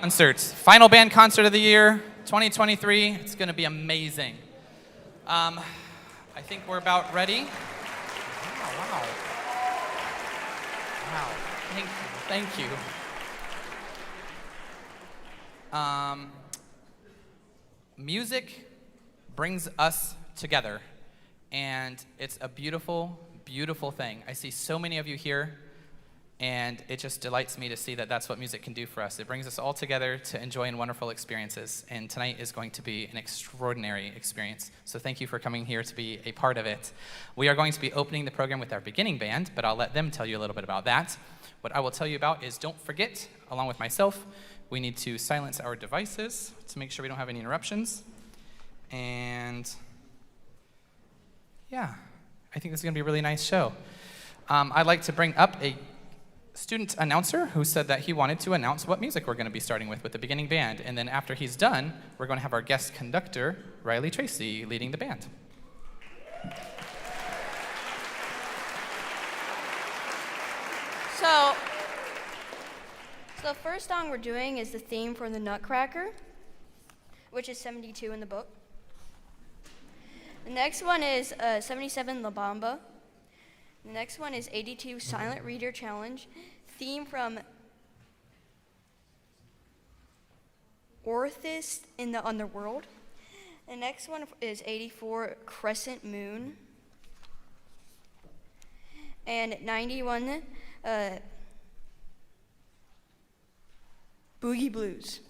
Concerts. Final band concert of the year, 2023. It's going to be amazing. I think we're about ready. Wow. Wow. Thank you. Music brings us together, and it's a beautiful, beautiful thing. I see so many of you here, and it just delights me to see that that's what music can do for us. It brings us all together to enjoy wonderful experiences, and tonight is going to be an extraordinary experience. So thank you for coming here to be a part of it. We are going to be opening the program with our beginning band, but I'll let them tell you a little bit about that. What I will tell you about is don't forget, along with myself, we need to silence our devices to make sure we don't have any interruptions. And yeah, I think this is going to be a really nice show. I'd like to bring up a student announcer who said that he wanted to announce what music we're going to be starting with the beginning band. And then after he's done, we're going to have our guest conductor, Riley Tracy, leading the band. So the first song we're doing is the theme for the Nutcracker, which is 72 in the book. The next one is 77 La Bamba. The next one is 82 Silent Reader Challenge, theme from Orthis in the Underworld. The next one is 84 Crescent Moon. And 91 Boogie Blues.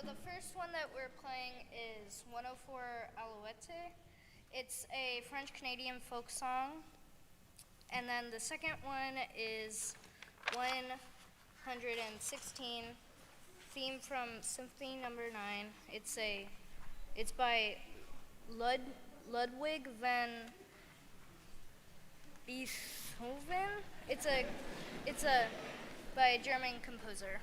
the first one that we're playing is 104 Alouette. It's a French-Canadian folk song. And then the second one is 116, theme from Symphony Number 9. It's by Ludwig van Beethoven. It's a by a German composer.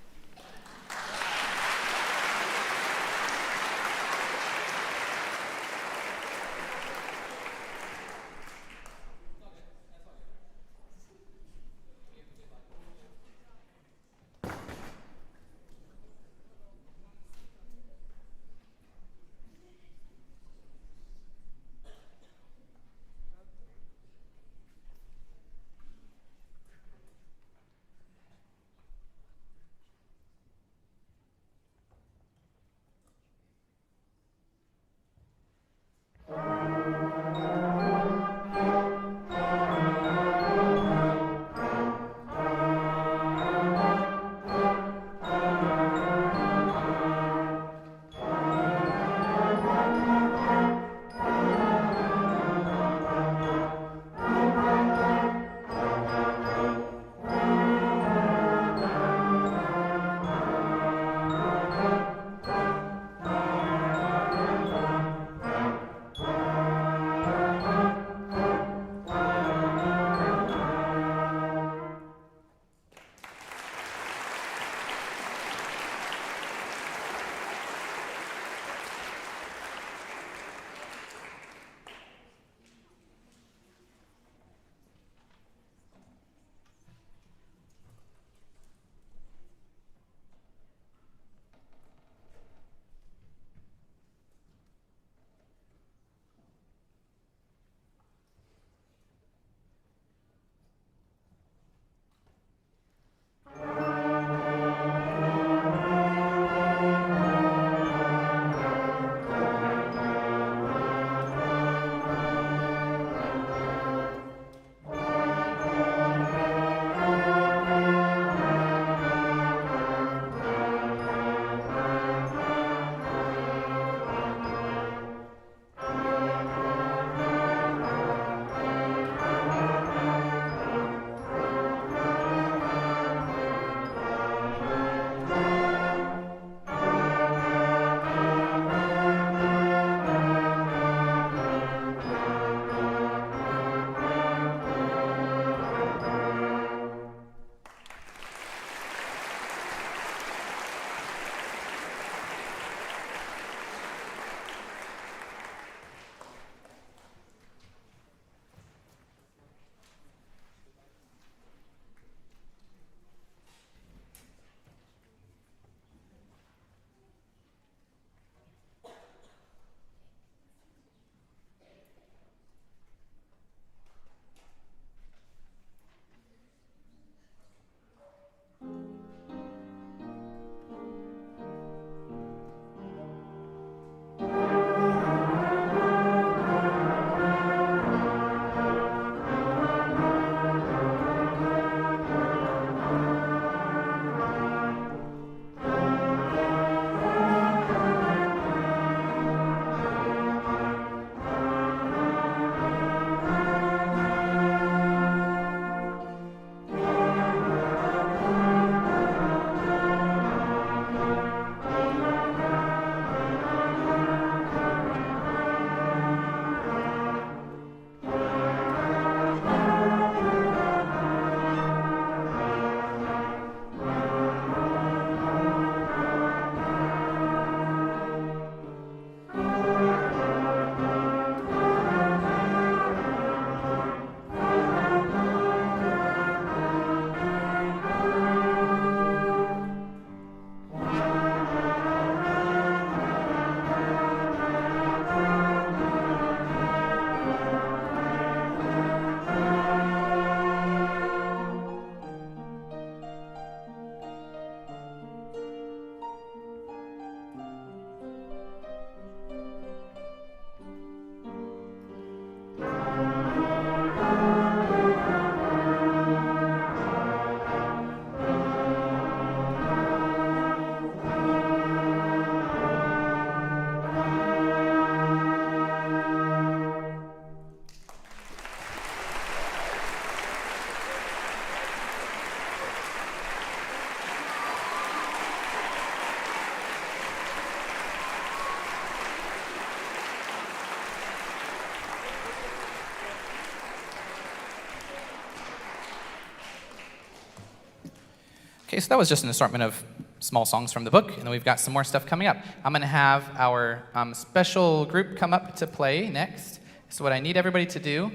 Okay, so that was just an assortment of small songs from the book, and then we've got some more stuff coming up. I'm going to have our special group come up to play next. So what I need everybody to do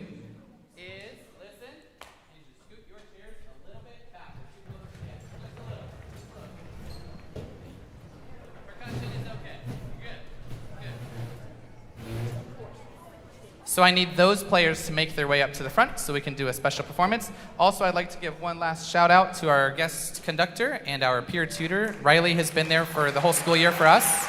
is listen, and you just scoot your chairs a little bit back. Just a little. Percussion is okay. Good. So I need those players to make their way up to the front so we can do a special performance. Also, I'd like to give one last shout out to our guest conductor and our peer tutor. Riley has been there for the whole school year for us.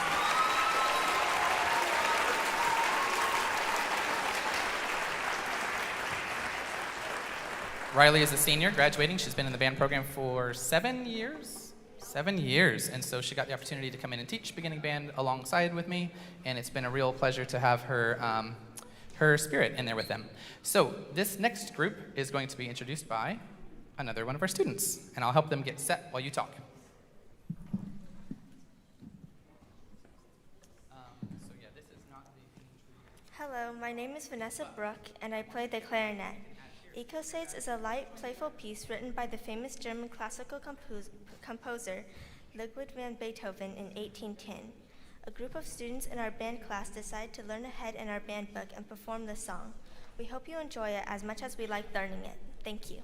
Riley is a senior graduating. She's been in the band program for 7 years. 7 years. And so she got the opportunity to come in and teach beginning band alongside with me. And it's been a real pleasure to have her her spirit in there with them. So this next group is going to be introduced by another one of our students, and I'll help them get set while you talk. Hello, my name is Vanessa Bruck, and I play the clarinet. Ecosates is a light, playful piece written by the famous German classical composer Ludwig van Beethoven in 1810. A group of students in our band class decided to learn ahead in our band book and perform this song. We hope you enjoy it as much as we like learning it. Thank you.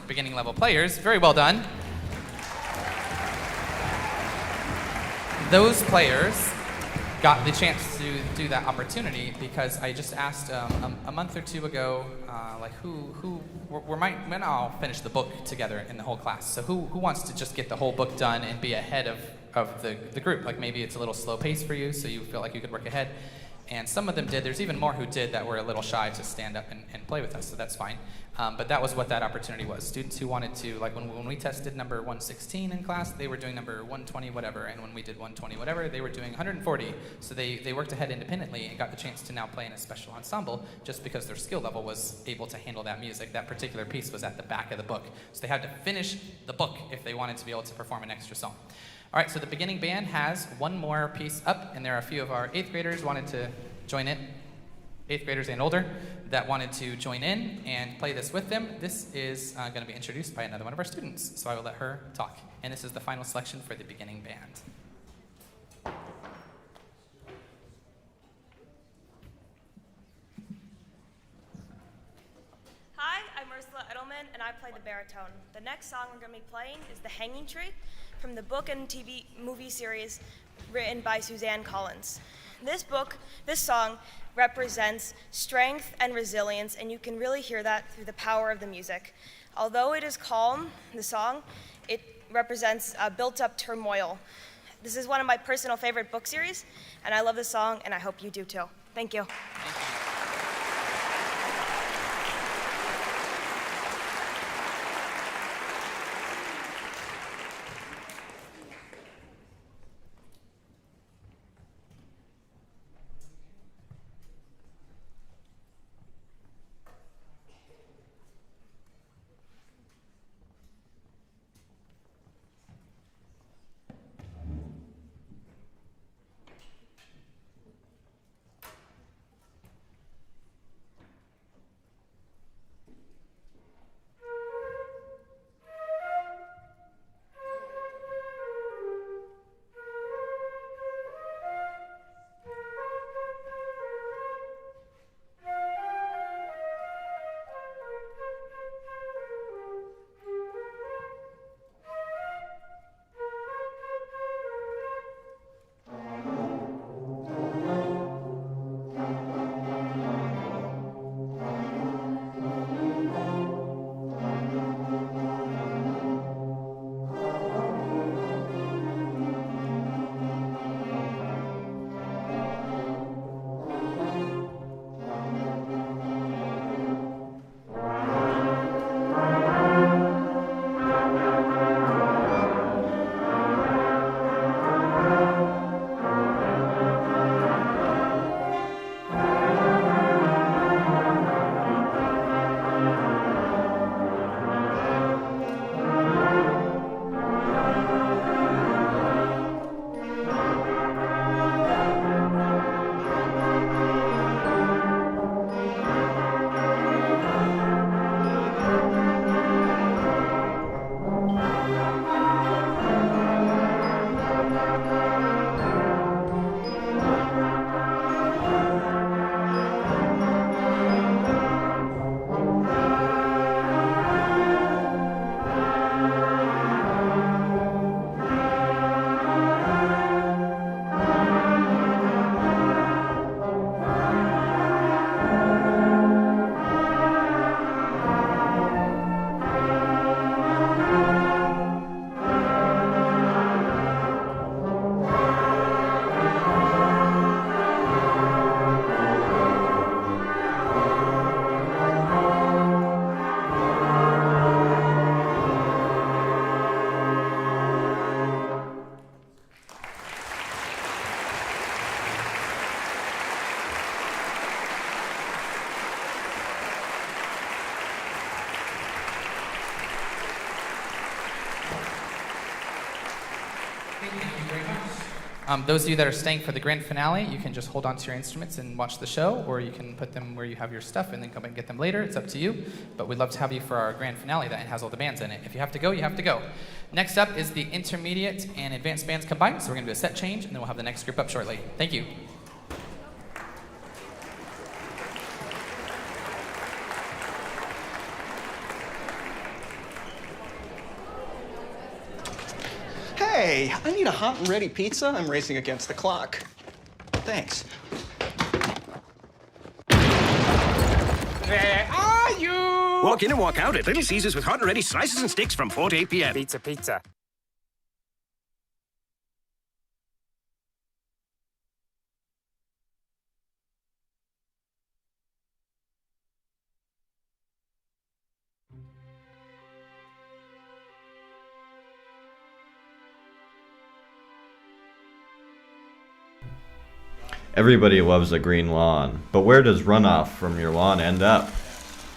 Beginning level players. Very well done. Those players got the chance to do that opportunity because I just asked a month or two ago, like we might all finish the book together in the whole class. So who wants to just get the whole book done and be ahead of the group? Like maybe it's a little slow pace for you, so you feel like you could work ahead. And some of them did. There's even more who did that were a little shy to stand up and play with us, so that's fine. But that was what that opportunity was. Students who wanted to, like when we tested number 116 in class, they were doing number 120 whatever, and when we did 120 whatever, they were doing 140. So they worked ahead independently and got the chance to now play in a special ensemble just because their skill level was able to handle that music. That particular piece was at the back of the book. So they had to finish the book if they wanted to be able to perform an extra song. All right, so the beginning band has one more piece up, and there are a few of our 8th graders wanted to join in, 8th graders and older, that wanted to join in and play this with them. This is going to be introduced by another one of our students, so I will let her talk. And this is the final selection for the beginning band. Hi, I'm Ursula Edelman, and I play the baritone. The next song we're going to be playing is The Hanging Tree from the book and TV movie series written by Suzanne Collins. This song represents strength and resilience, and you can really hear that through the power of the music. Although it is calm, the song, it represents built-up turmoil. This is one of my personal favorite book series, and I love this song, and I hope you do too. Thank you. Those of you that are staying for the grand finale, you can just hold on to your instruments and watch the show, or you can put them where you have your stuff and then come and get them later. It's up to you. But we'd love to have you for our grand finale that has all the bands in it. If you have to go, you have to go. Next up is the intermediate and advanced bands combined. So we're going to do a set change, and then we'll have the next group up shortly. Thank you. Hey, I need a hot and ready pizza. I'm racing against the clock. Thanks. Where are you? Walk in and walk out at Little Caesars with hot and ready slices and sticks from 4 to 8 p.m. Pizza, pizza. Everybody loves a green lawn, but where does runoff from your lawn end up?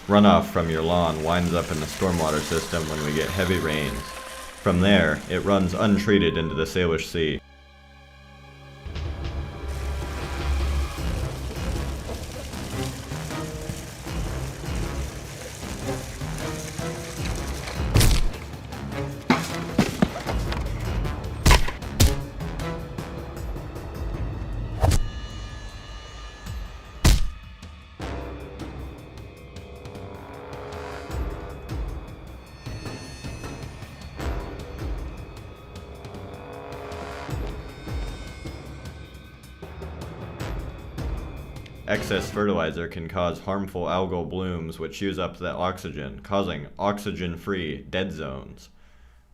Runoff from your lawn winds up in the stormwater system when we get heavy rains. From there, it runs untreated into the Salish Sea. Excess fertilizer can cause harmful algal blooms which use up the oxygen, causing oxygen-free dead zones.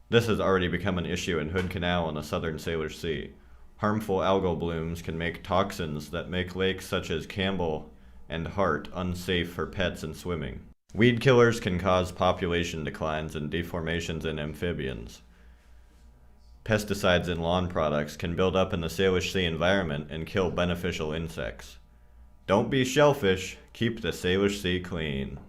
This has already become an issue in Hood Canal and the southern Salish Sea. Harmful algal blooms can make toxins that make lakes such as Campbell and Hart unsafe for pets and swimming. Weed killers can cause population declines and deformations in amphibians. Pesticides in lawn products can build up in the Salish Sea environment and kill beneficial insects. Don't be shellfish, keep the Salish Sea clean.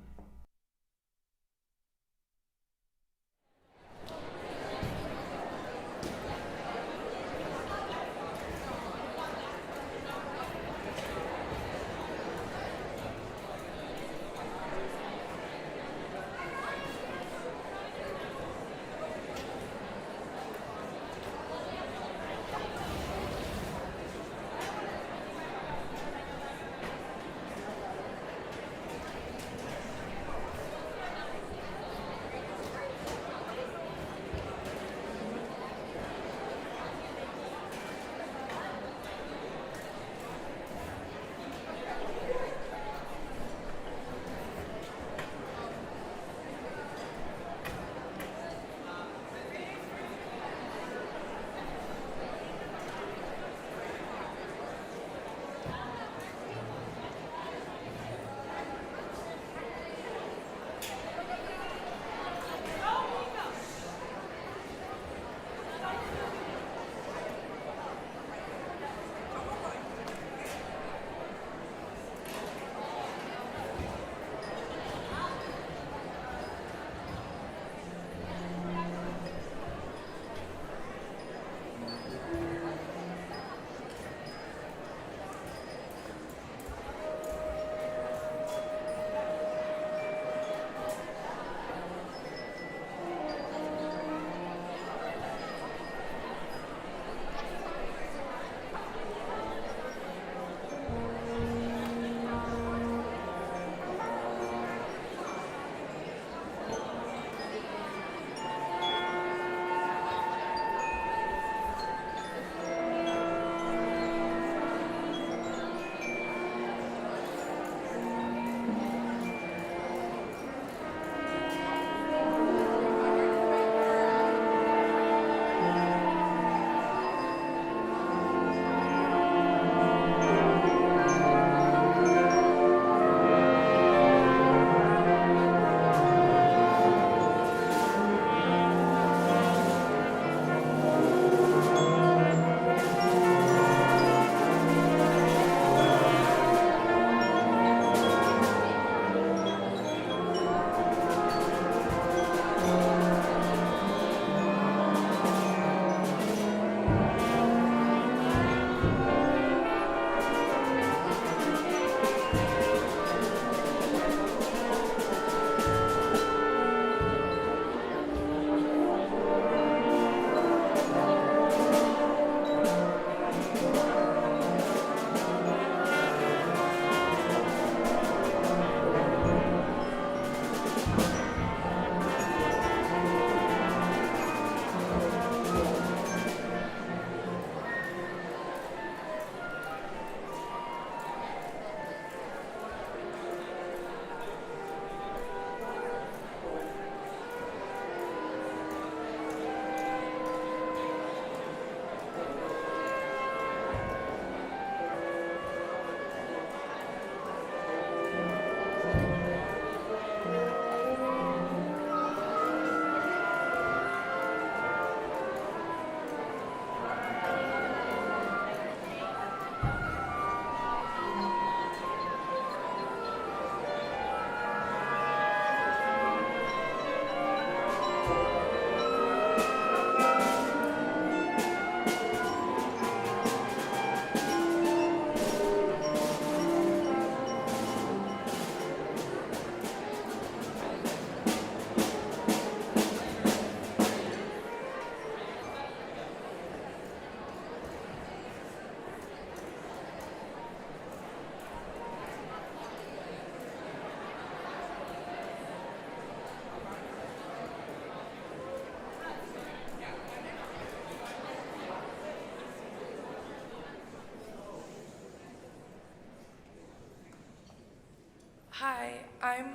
Hi, I'm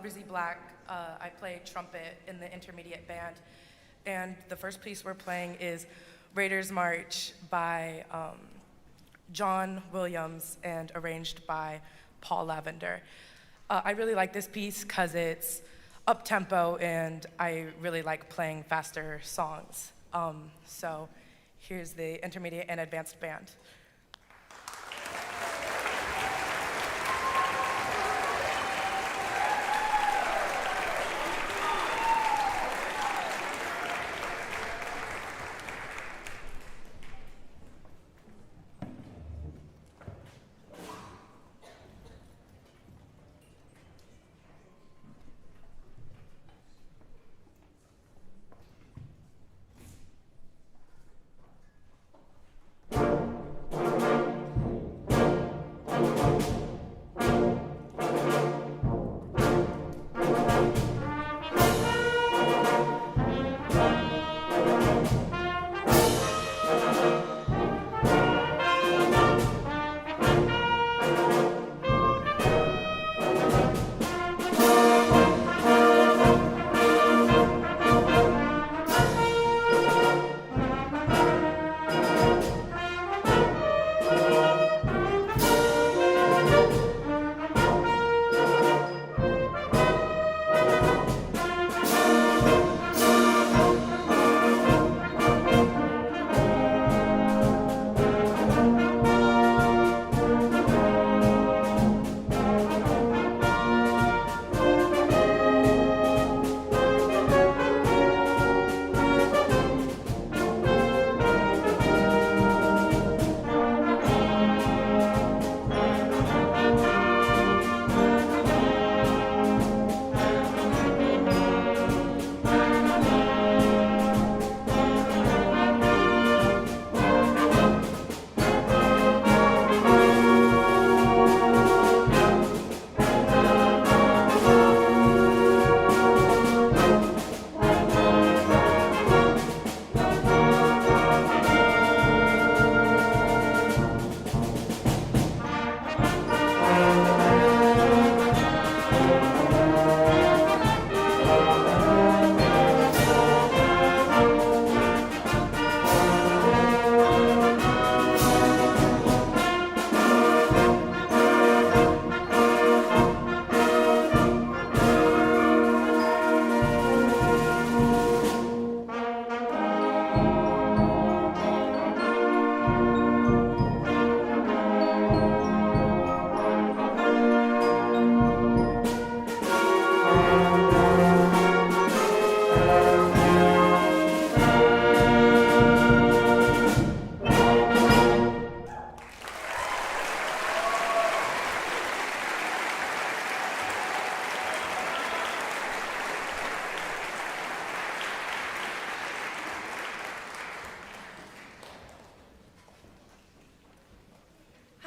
Rizzy Black. I play trumpet in the intermediate band. And the first piece we're playing is Raiders March by John Williams and arranged by Paul Lavender. I really like this piece because it's up-tempo and I really like playing faster songs. So here's the intermediate and advanced band.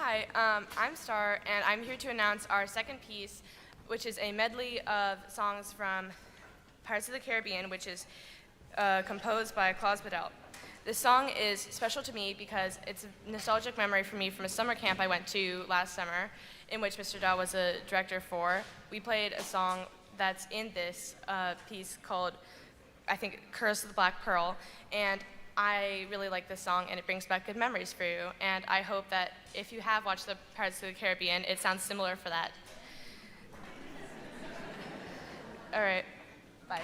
Hi, I'm Star, and I'm here to announce our second piece, which is a medley of songs from Pirates of the Caribbean, which is composed by Claus Bedell. This song is special to me because it's a nostalgic memory for me from a summer camp I went to last summer, in which Mr. Daw was a director for. We played a song that's in this piece called, I think, Curse of the Black Pearl, and I really like this song, and it brings back good memories for you. And I hope that if you have watched the Pirates of the Caribbean, it sounds similar for that. All right, bye.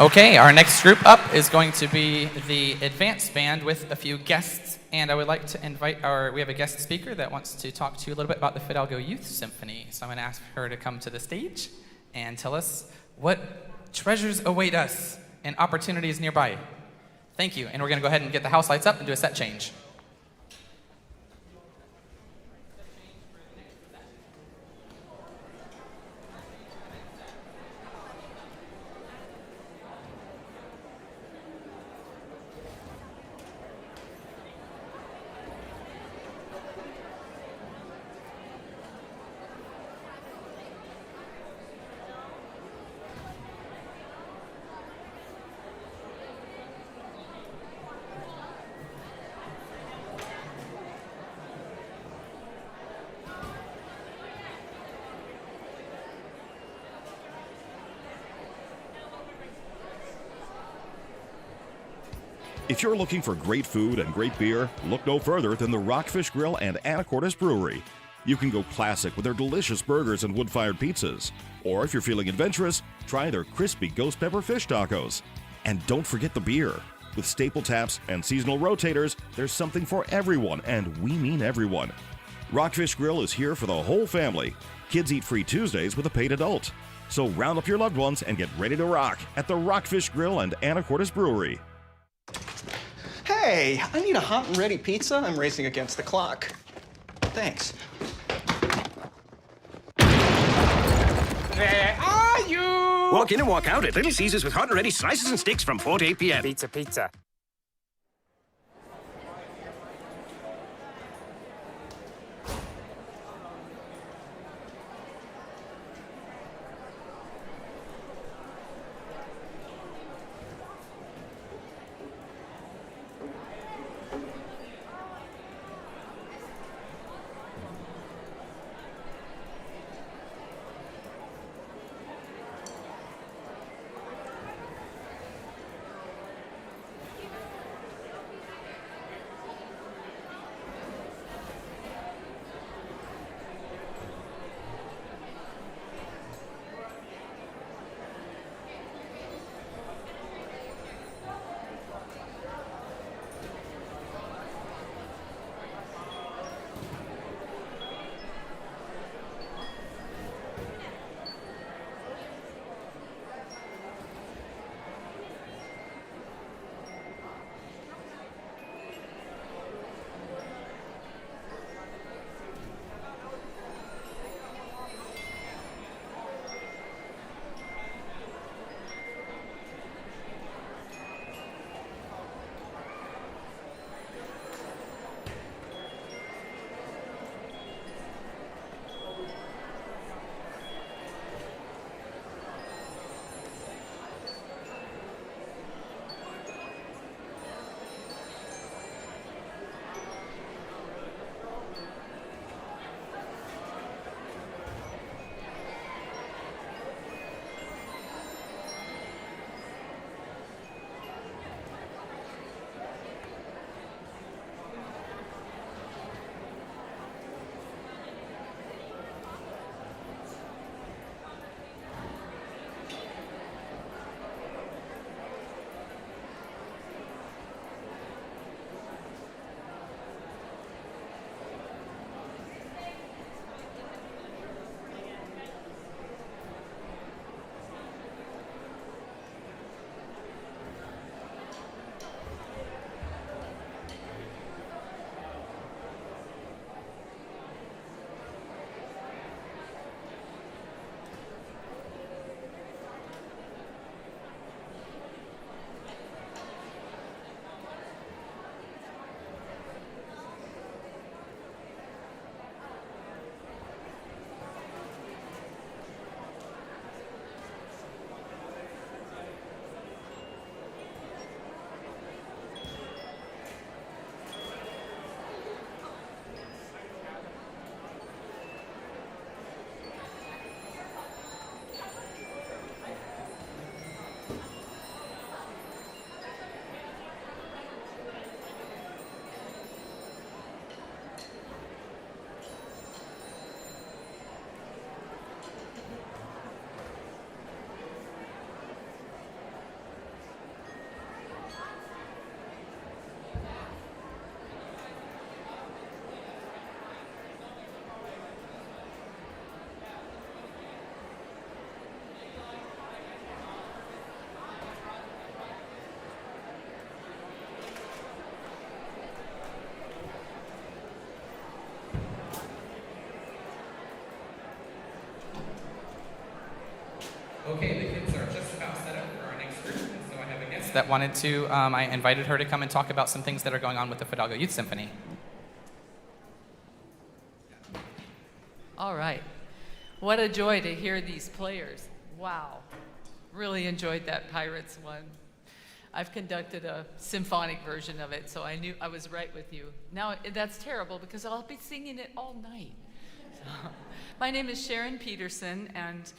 Okay, our next group up is going to be the advanced band with a few guests, and I would like to invite we have a guest speaker that wants to talk to you a little bit about the Fidalgo Youth Symphony. So I'm going to ask her to come to the stage and tell us what treasures await us and opportunities nearby. Thank you, and we're going to go ahead and get the house lights up and do a set change. If you're looking for great food and great beer, look no further than the Rockfish Grill and Anacortes Brewery. You can go classic with their delicious burgers and wood-fired pizzas. Or if you're feeling adventurous, try their crispy ghost pepper fish tacos. And don't forget the beer. With staple taps and seasonal rotators, there's something for everyone, and we mean everyone. Rockfish Grill is here for the whole family. Kids eat free Tuesdays with a paid adult. So round up your loved ones and get ready to rock at the Rockfish Grill and Anacortes Brewery. Hey, I need a hot and ready pizza. I'm racing against the clock. Thanks. Where are you? Walk in and walk out at Little Caesars with hot and ready slices and sticks from 4 to 8 p.m. Pizza, pizza. guest that wanted to, I invited her to come and talk about some things that are going on with the Fidalgo Youth Symphony. All right. What a joy to hear these players. Wow. Really enjoyed that Pirates one. I've conducted a symphonic version of it, so I knew I was right with you. Now, that's terrible because I'll be singing it all night. So, my name is Sharon Peterson, and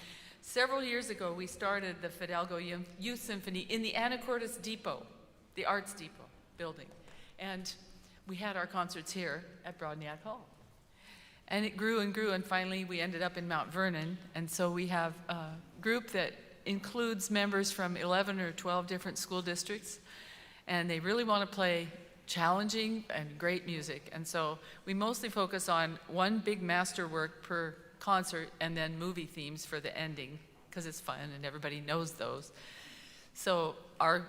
several years ago we started the Fidalgo Youth Symphony in the Anacortes Depot, the Arts Depot building. And we had our concerts here at Broadneck Hall. And it grew and grew, and finally we ended up in Mount Vernon. And so we have a group that includes members from 11 or 12 different school districts, and they really want to play challenging and great music. And so we mostly focus on one big masterwork per concert and then movie themes for the ending, because it's fun and everybody knows those. So our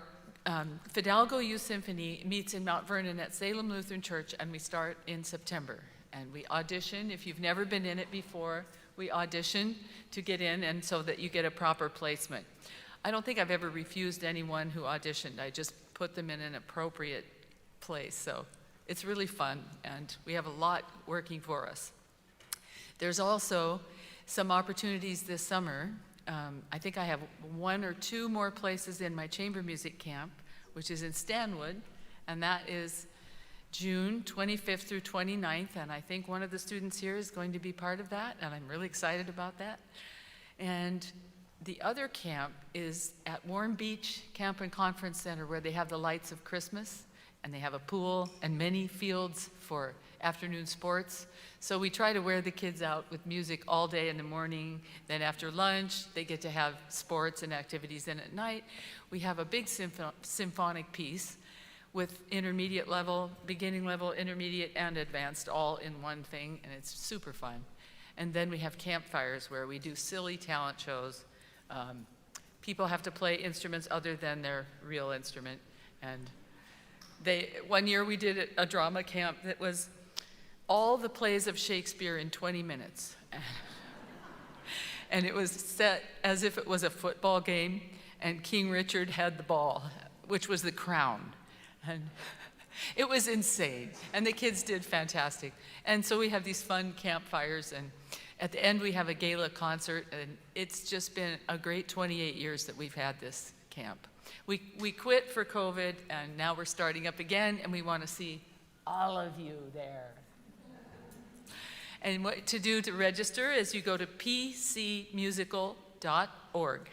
Fidalgo Youth Symphony meets in Mount Vernon at Salem Lutheran Church, and we start in September. And we audition. If you've never been in it before, we audition to get in, and so that you get a proper placement. I don't think I've ever refused anyone who auditioned. I just put them in an appropriate place. So it's really fun, and we have a lot working for us. There's also some opportunities this summer. I think I have 1 or 2 more places in my chamber music camp, which is in Stanwood, and that is June 25th through 29th, and I think one of the students here is going to be part of that, and I'm really excited about that. And the other camp is at Warm Beach Camp and Conference Center, where they have the lights of Christmas, and they have a pool and many fields for afternoon sports. So we try to wear the kids out with music all day in the morning. Then after lunch, they get to have sports and activities. Then at night, we have a big symphonic piece with intermediate level, beginning level, intermediate, and advanced all in one thing, and it's super fun. And then we have campfires where we do silly talent shows. People have to play instruments other than their real instrument. And one year we did a drama camp that was all the plays of Shakespeare in 20 minutes. And it was set as if it was a football game, and King Richard had the ball, which was the crown. And it was insane, and the kids did fantastic. And so we have these fun campfires, and at the end we have a gala concert, and it's just been a great 28 years that we've had this camp. We quit for COVID, and now we're starting up again, and we want to see all of you there. And what to do to register is you go to pcmusical.org.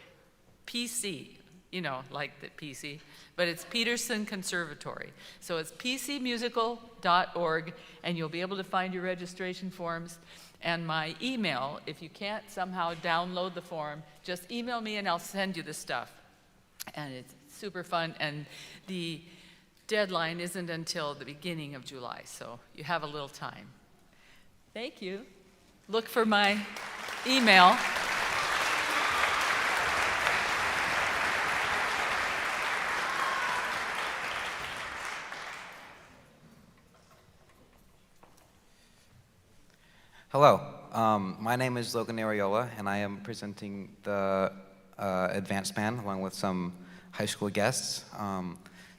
PC, you know, like the PC, but it's Peterson Conservatory. So it's pcmusical.org, and you'll be able to find your registration forms. And my email, if you can't somehow download the form, just email me and I'll send you the stuff. And it's super fun, and the deadline isn't until the beginning of July, so you have a little time. Thank you. Look for my email. Hello, my name is Logan Ariola, and I am presenting the advanced band along with some high school guests.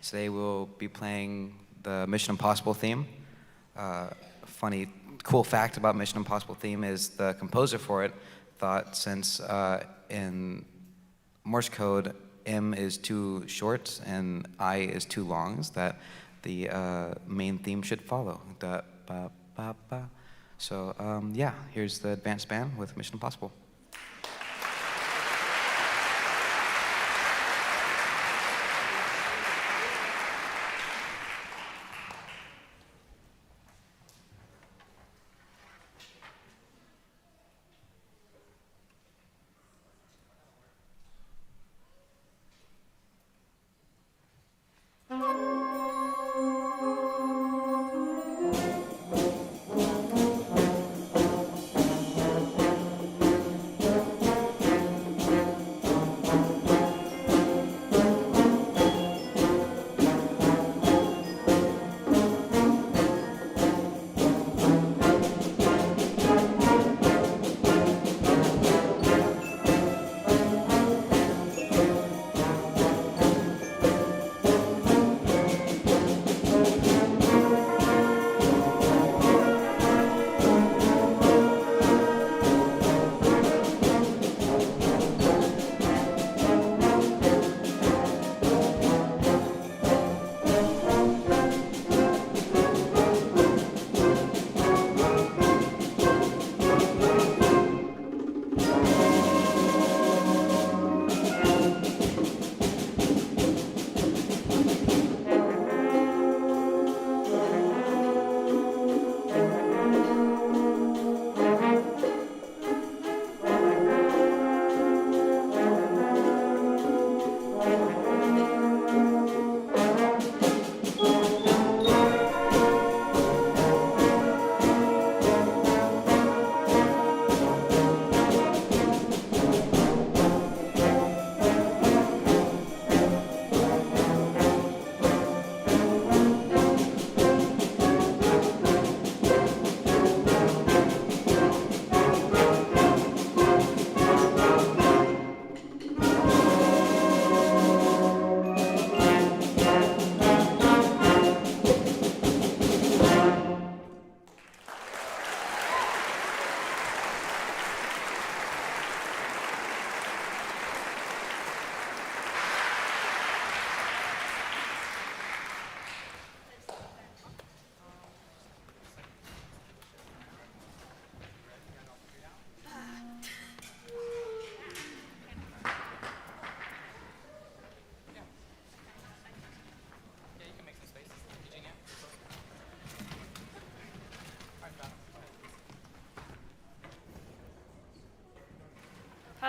Today we'll be playing the Mission Impossible theme. Funny, cool fact about Mission Impossible theme is the composer for it thought since in Morse code M is too short and I is too long, that the main theme should follow. Da, ba, ba, ba. So yeah, here's the advanced band with Mission Impossible.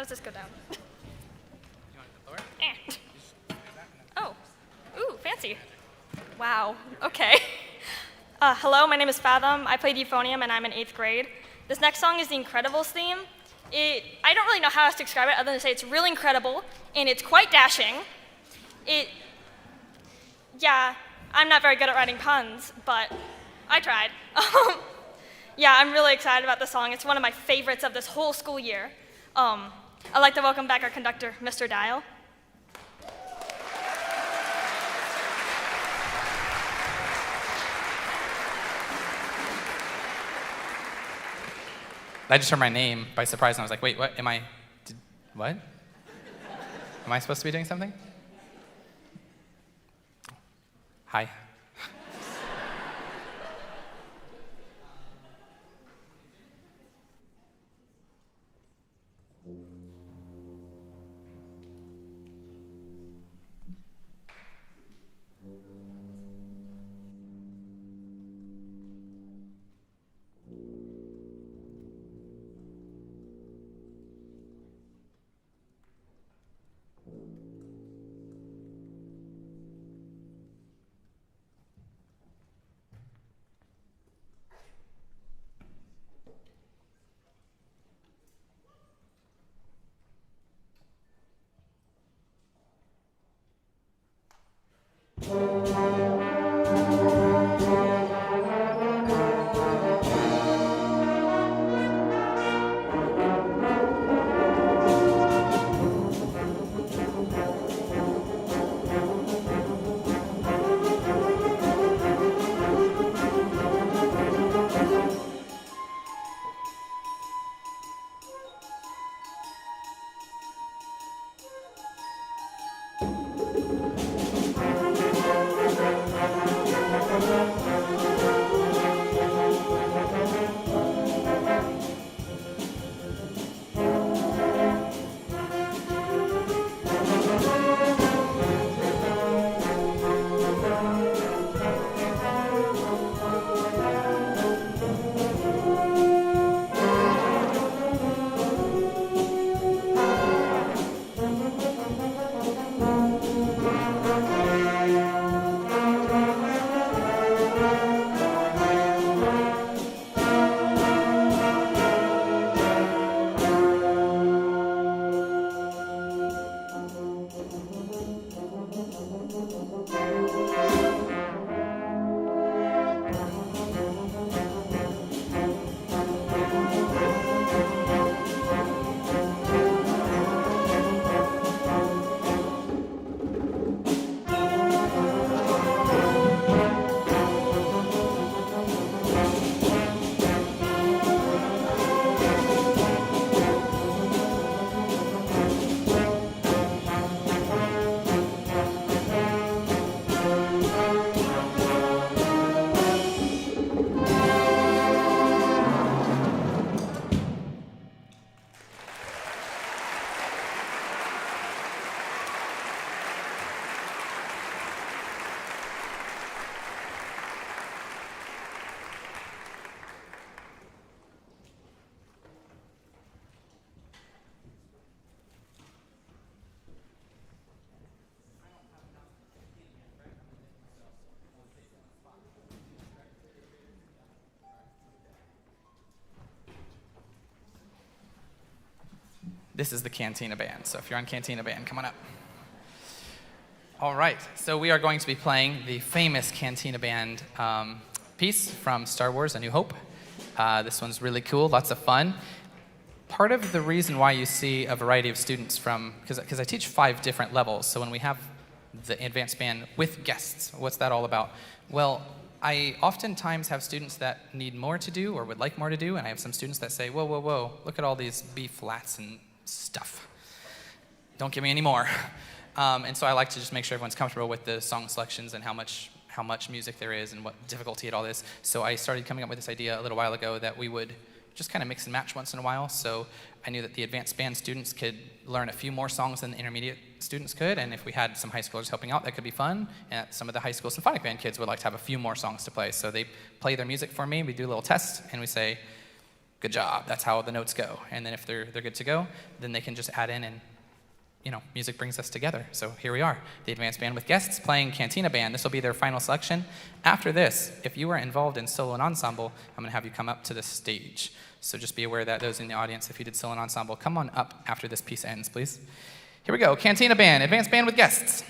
does this go down? Oh, ooh, fancy. Wow, okay. Hello, my name is Fathom. I played euphonium and I'm in 8th grade. This next song is the Incredibles theme. I don't really know how else to describe it other than to say it's really incredible and it's quite dashing. Yeah, I'm not very good at writing puns, but I tried. Yeah, I'm really excited about this song. It's one of my favorites of this whole school year. I'd like to welcome back our conductor, Mr. Dial. I just heard my name by surprise, and I was like, wait, what? What? Am I supposed to be doing something? Hi. This is the Cantina Band, so if you're on Cantina Band, come on up. All right, so we are going to be playing the famous Cantina Band piece from Star Wars: A New Hope. This one's really cool, lots of fun. Part of the reason why you see a variety of students from, because I teach 5 different levels, so when we have the advanced band with guests, what's that all about? Well, I oftentimes have students that need more to do or would like more to do, and I have some students that say, whoa, whoa, whoa, look at all these B flats and stuff. Don't give me any more. And so I like to just make sure everyone's comfortable with the song selections and how much music there is and what difficulty it all is. So I started coming up with this idea a little while ago that we would just kind of mix and match once in a while. So I knew that the advanced band students could learn a few more songs than the intermediate students could, and if we had some high schoolers helping out, that could be fun. And some of the high school symphonic band kids would like to have a few more songs to play. So they play their music for me, we do a little test, and we say, Good job. That's how the notes go. And then if they're good to go, then they can just add in and, music brings us together. So here we are, the advanced band with guests playing Cantina Band. This will be their final selection. After this, if you are involved in solo and ensemble, I'm going to have you come up to the stage. So just be aware that those in the audience, if you did solo and ensemble, come on up after this piece ends, please. Here we go, Cantina Band, advanced band with guests.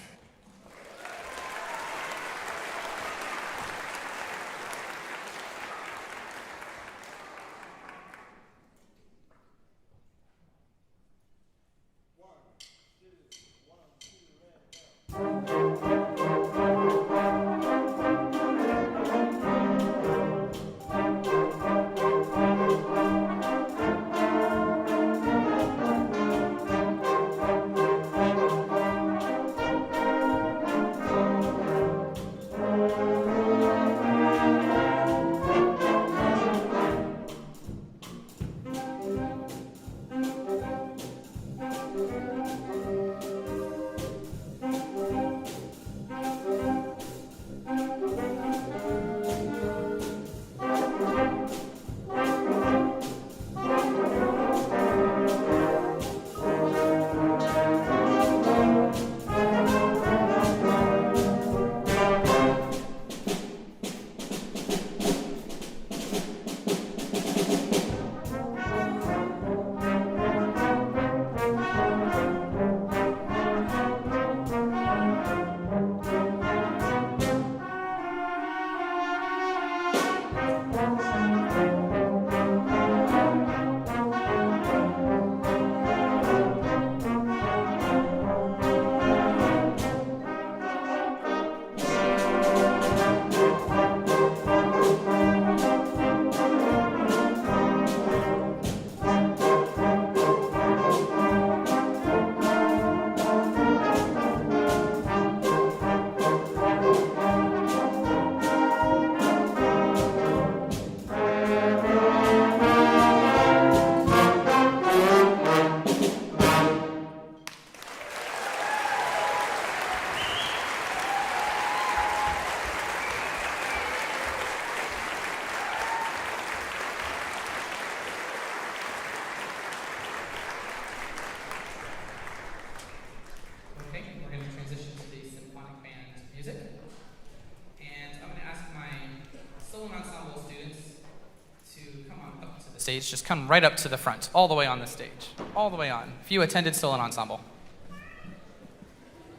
Stage, just come right up to the front, all the way on the stage, all the way on. If you attended solo and ensemble.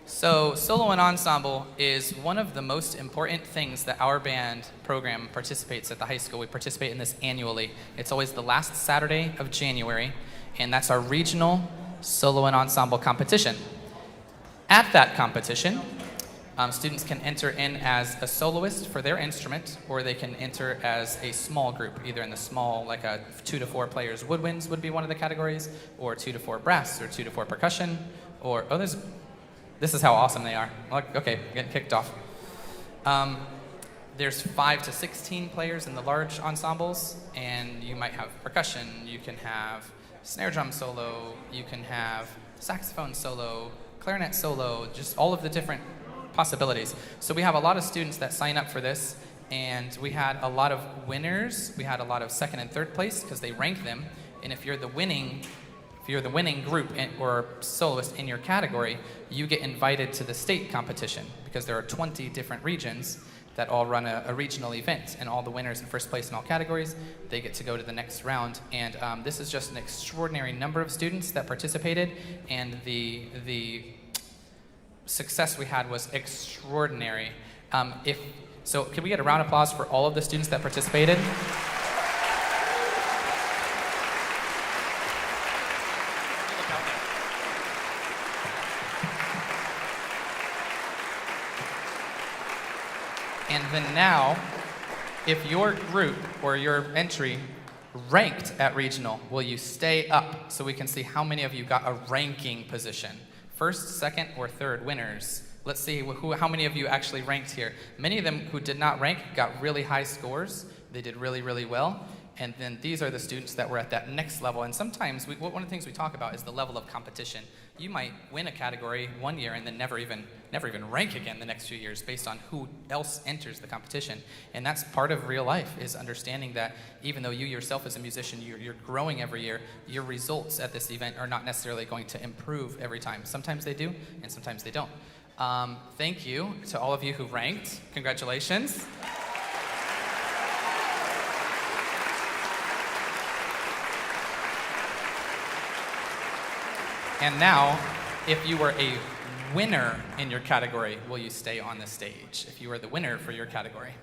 So solo and ensemble is one of the most important things that our band program participates at the high school. We participate in this annually. It's always the last Saturday of January, and that's our regional solo and ensemble competition. At that competition, students can enter in as a soloist for their instrument, or they can enter as a small group, either in the small, like a 2 to 4 players. Woodwinds would be one of the categories, or 2 to 4 brass, or 2 to 4 percussion, or, this is how awesome they are. Okay, getting kicked off. There's 5 to 16 players in the large ensembles, and you might have percussion, you can have snare drum solo, you can have saxophone solo, clarinet solo, just all of the different possibilities. So we have a lot of students that sign up for this, and we had a lot of winners. We had a lot of second and third place because they rank them. And if you're the winning group or soloist in your category, you get invited to the state competition because there are 20 different regions that all run a regional event, and all the winners in first place in all categories, they get to go to the next round. And this is just an extraordinary number of students that participated, and the success we had was extraordinary. So can we get a round of applause for all of the students that participated? And then now, if your group or your entry ranked at regional, will you stay up so we can see how many of you got a ranking position? First, second, or third winners. Let's see how many of you actually ranked here. Many of them who did not rank got really high scores. They did really, really well. And then these are the students that were at that next level. And sometimes, one of the things we talk about is the level of competition. You might win a category one year and then never even rank again the next few years based on who else enters the competition. And that's part of real life, is understanding that even though you yourself as a musician, you're growing every year, your results at this event are not necessarily going to improve every time. Sometimes they do, and sometimes they don't. Thank you to all of you who ranked. Congratulations. And now, if you were a winner in your category, will you stay on the stage? If you were the winner for your category.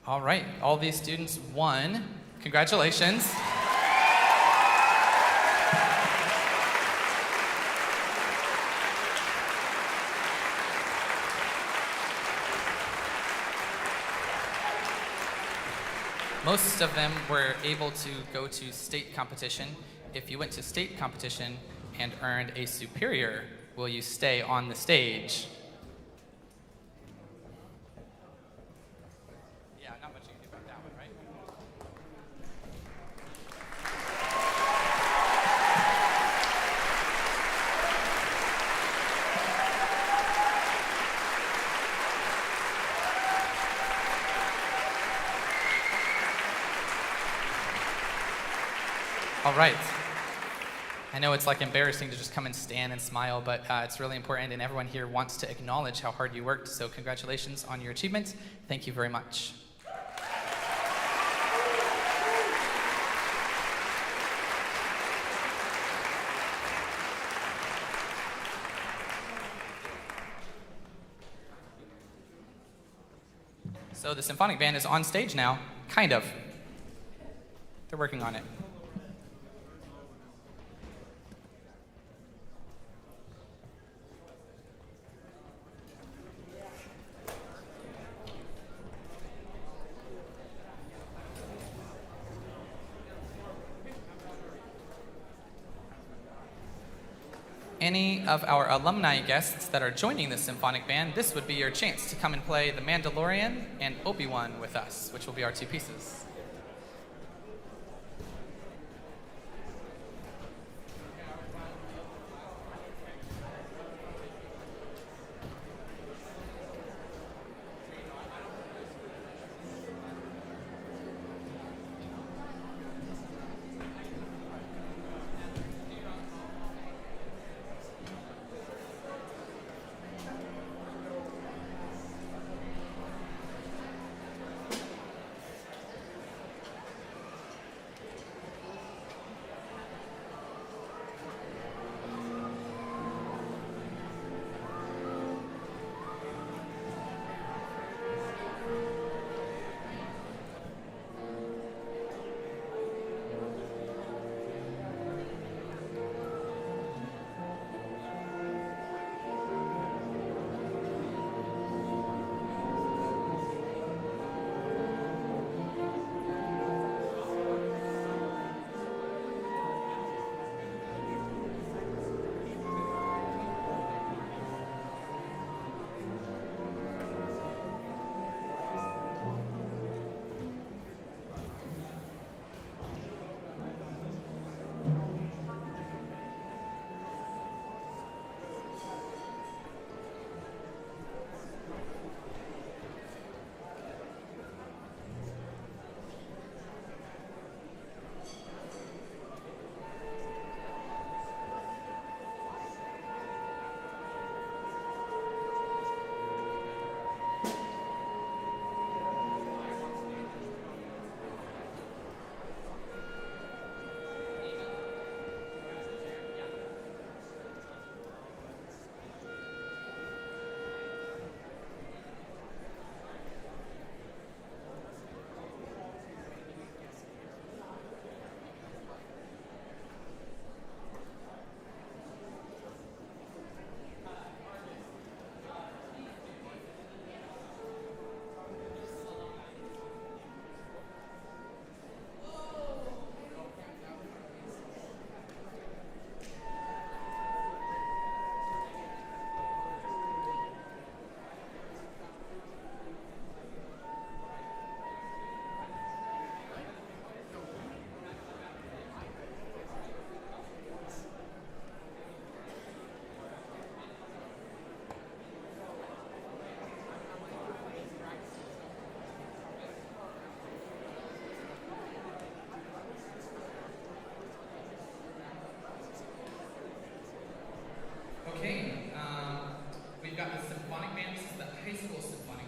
All right, all these students won. Congratulations. Most of them were able to go to state competition. If you went to state competition and earned a superior, will you stay on the stage? Yeah, not much you can do about that one, right? All right. I know it's like embarrassing to just come and stand and smile, but it's really important, and everyone here wants to acknowledge how hard you worked, so congratulations on your achievement. Thank you very much. So the Symphonic Band is on stage now, kind of. They're working on it. Any of our alumni guests that are joining the Symphonic Band, this would be your chance to come and play The Mandalorian and Obi-Wan with us, which will be our two pieces.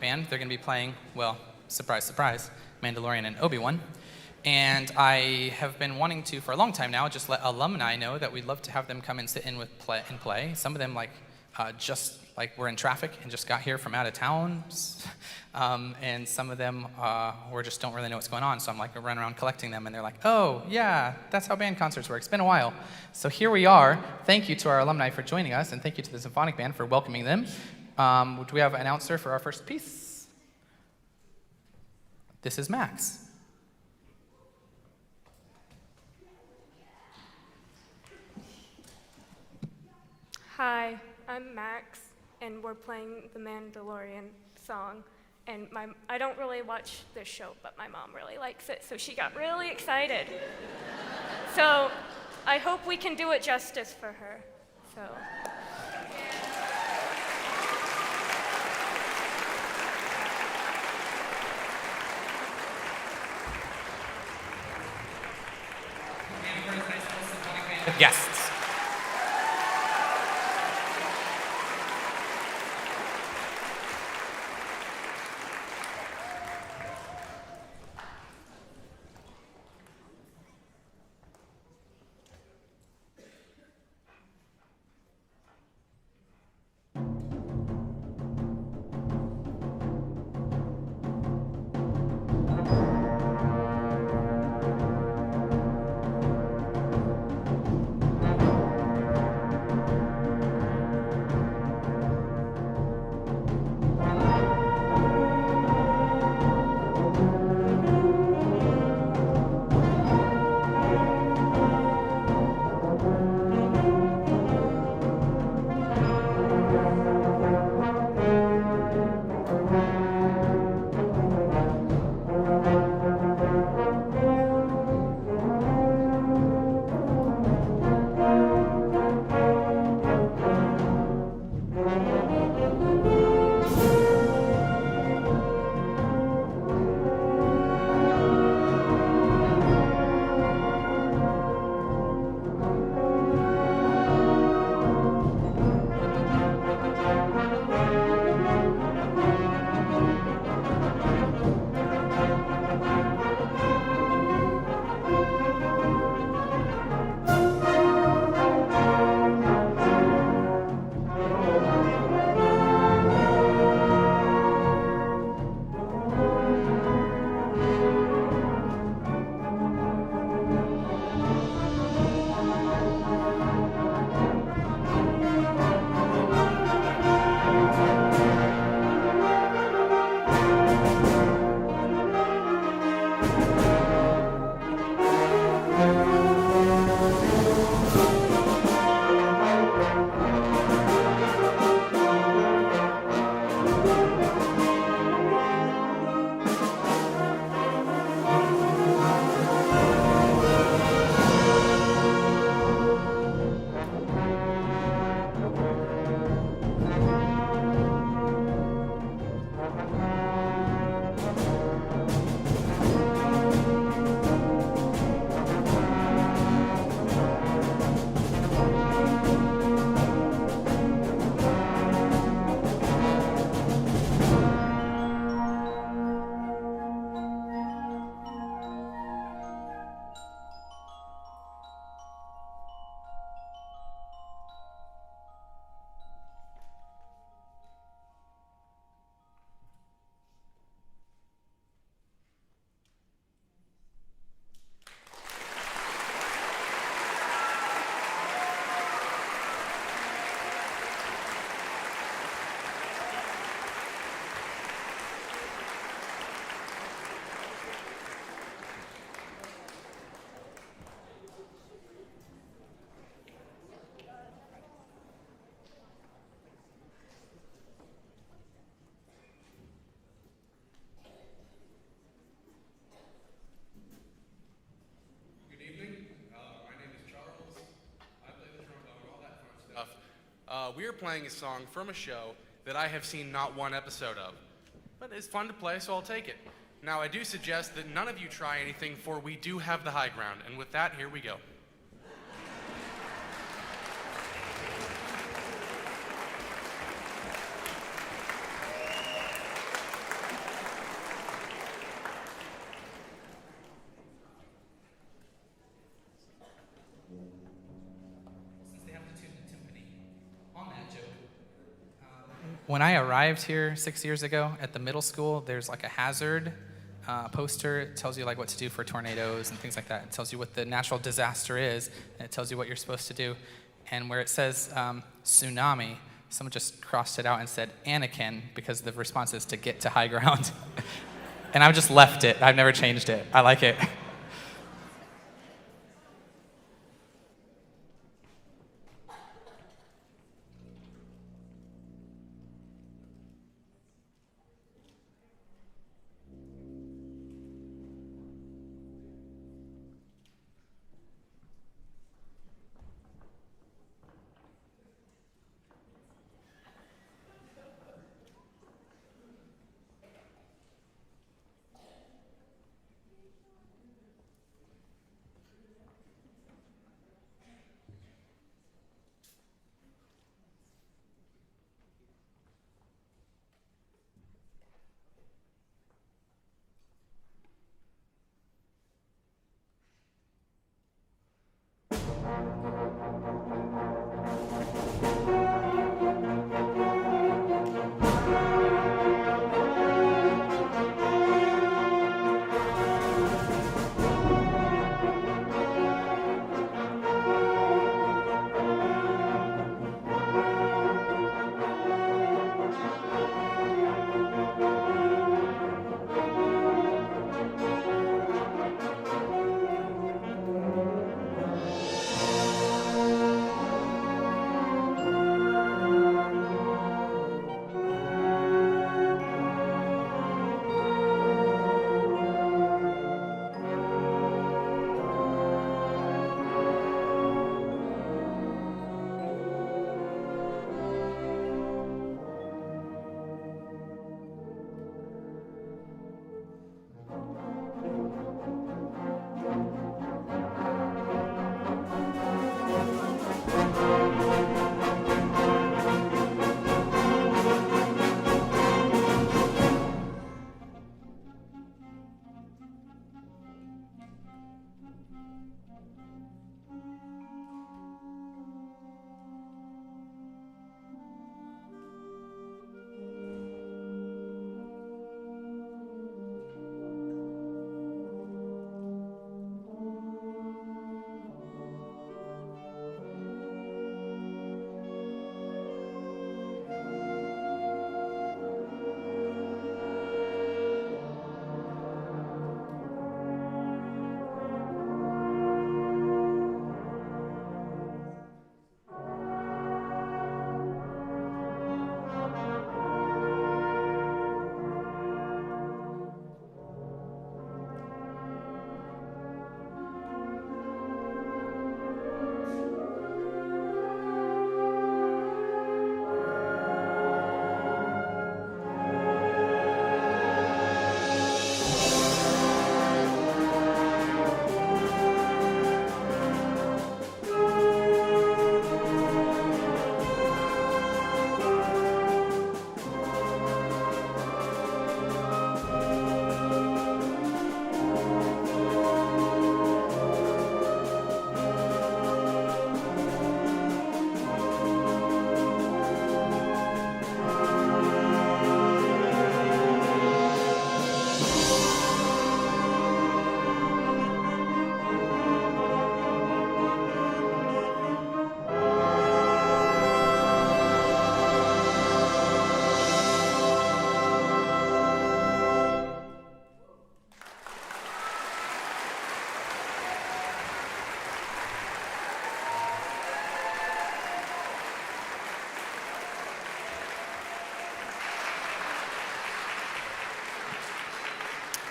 band. They're going to be playing, well, surprise, surprise, Mandalorian and Obi-Wan. And I have been wanting to, for a long time now, just let alumni know that we'd love to have them come and sit in with play. Some of them just were in traffic and just got here from out of town. And some of them just don't really know what's going on. So I'm running around collecting them, and they're like, oh, yeah, that's how band concerts work. It's been a while. So here we are. Thank you to our alumni for joining us, and thank you to the Symphonic Band for welcoming them. Do we have an announcer for our first piece? This is Max. Hi, I'm Max, and we're playing the Mandalorian song. And I don't really watch this show, but my mom really likes it, so she got really excited. So I hope we can do it justice for her. So. Guests. We are playing a song from a show that I have seen not one episode of. But it's fun to play, so I'll take it. Now, I do suggest that none of you try anything, for we do have the high ground. And with that, here we go. when I arrived here 6 years ago at the middle school, there's like a hazard poster. It tells you like what to do for tornadoes and things like that. It tells you what the natural disaster is, and it tells you what you're supposed to do. And where it says tsunami, someone just crossed it out and said Anakin, because the response is to get to high ground. And I've just left it. I've never changed it. I like it.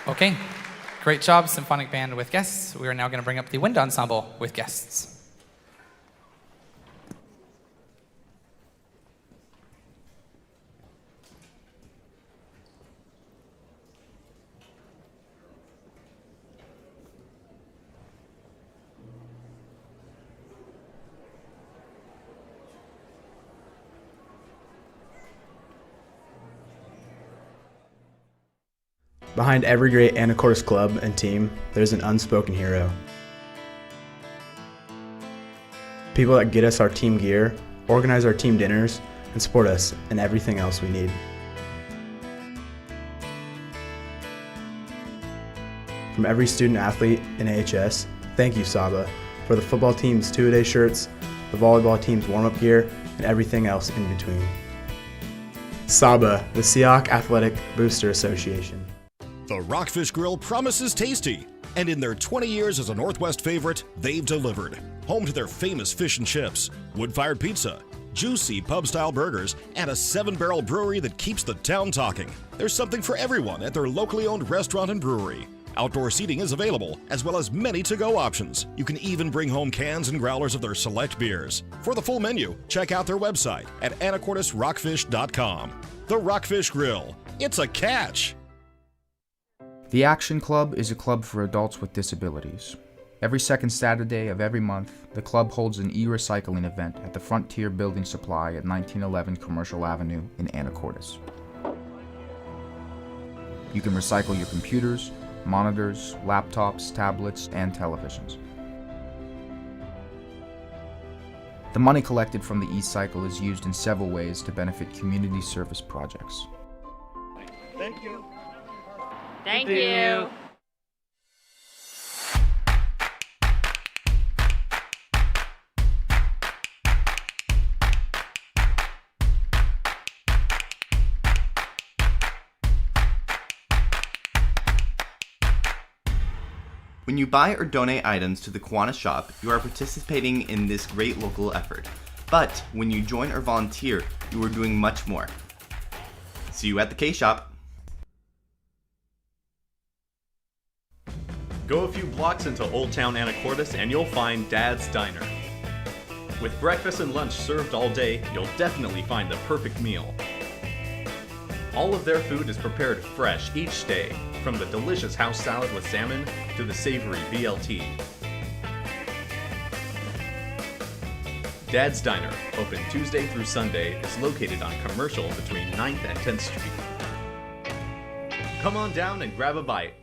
Okay, great job, Symphonic Band with guests. We are now going to bring up the wind ensemble with guests. Behind every great anacortes club and team, there's an unspoken hero. People that get us our team gear, organize our team dinners, and support us in everything else we need. From every student athlete in AHS, thank you, Saba, for the football team's two-a-day shirts, the volleyball team's warm-up gear, and everything else in between. Saba, the Seahawk Athletic Booster Association. The Rockfish Grill promises tasty, and in their 20 years as a Northwest favorite, they've delivered. Home to their famous fish and chips, wood-fired pizza, juicy pub-style burgers, and a 7-barrel brewery that keeps the town talking. There's something for everyone at their locally owned restaurant and brewery. Outdoor seating is available, as well as many to-go options. You can even bring home cans and growlers of their select beers. For the full menu, check out their website at anacortesrockfish.com. The Rockfish Grill. It's a catch! The Action Club is a club for adults with disabilities. Every second Saturday of every month, the club holds an e-recycling event at the Frontier Building Supply at 1911 Commercial Avenue in Anacortes. You can recycle your computers, monitors, laptops, tablets, and televisions. The money collected from the e-cycle is used in several ways to benefit community service projects. Thank you. Thank you. When you buy or donate items to the Kiwanis shop, you are participating in this great local effort. But when you join or volunteer, you are doing much more. See you at the K-Shop. Go a few blocks into Old Town Anacortes and you'll find Dad's Diner. With breakfast and lunch served all day, you'll definitely find the perfect meal. All of their food is prepared fresh each day, from the delicious house salad with salmon to the savory BLT. Dad's Diner, open Tuesday through Sunday, is located on Commercial between 9th and 10th Street. Come on down and grab a bite.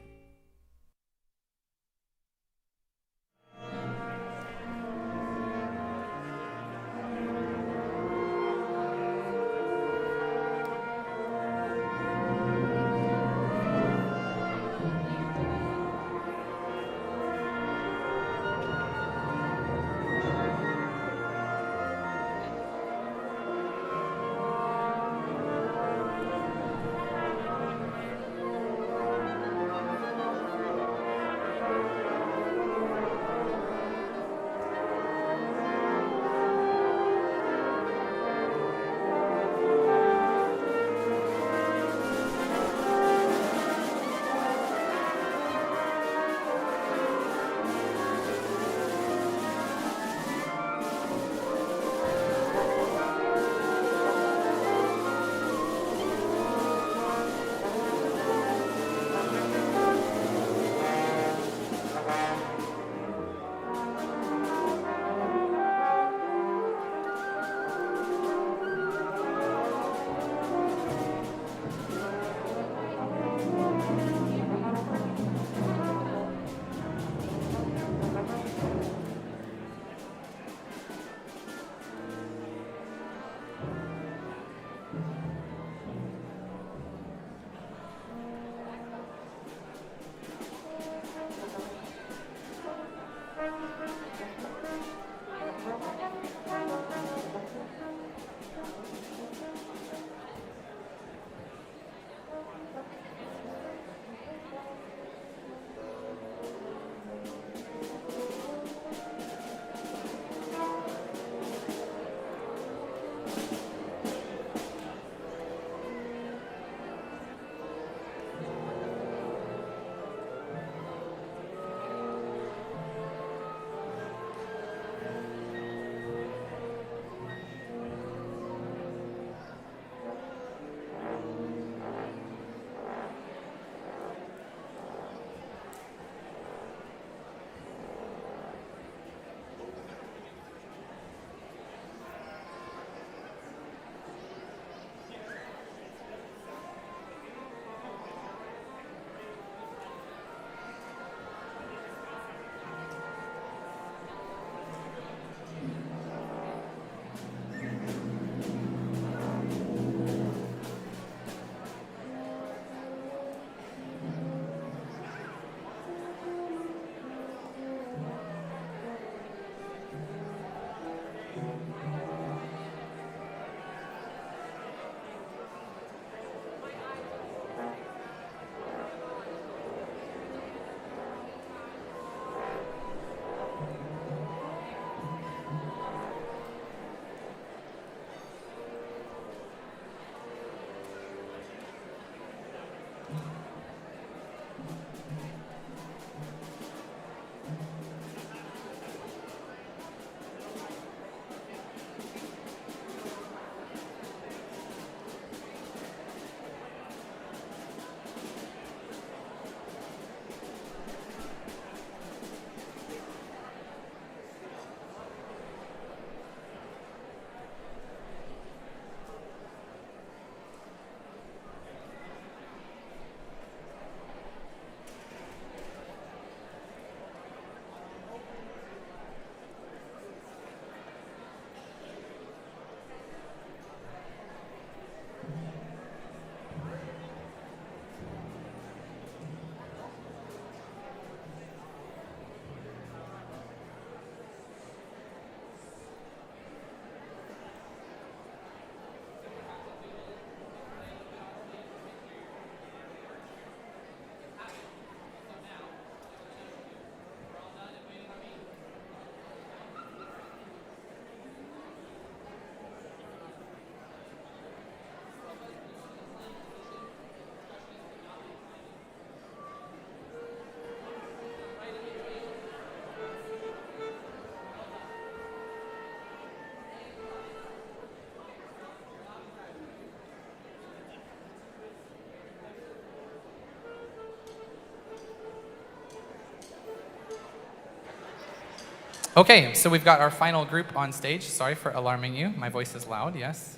Okay, so we've got our final group on stage. Sorry for alarming you. My voice is loud, yes.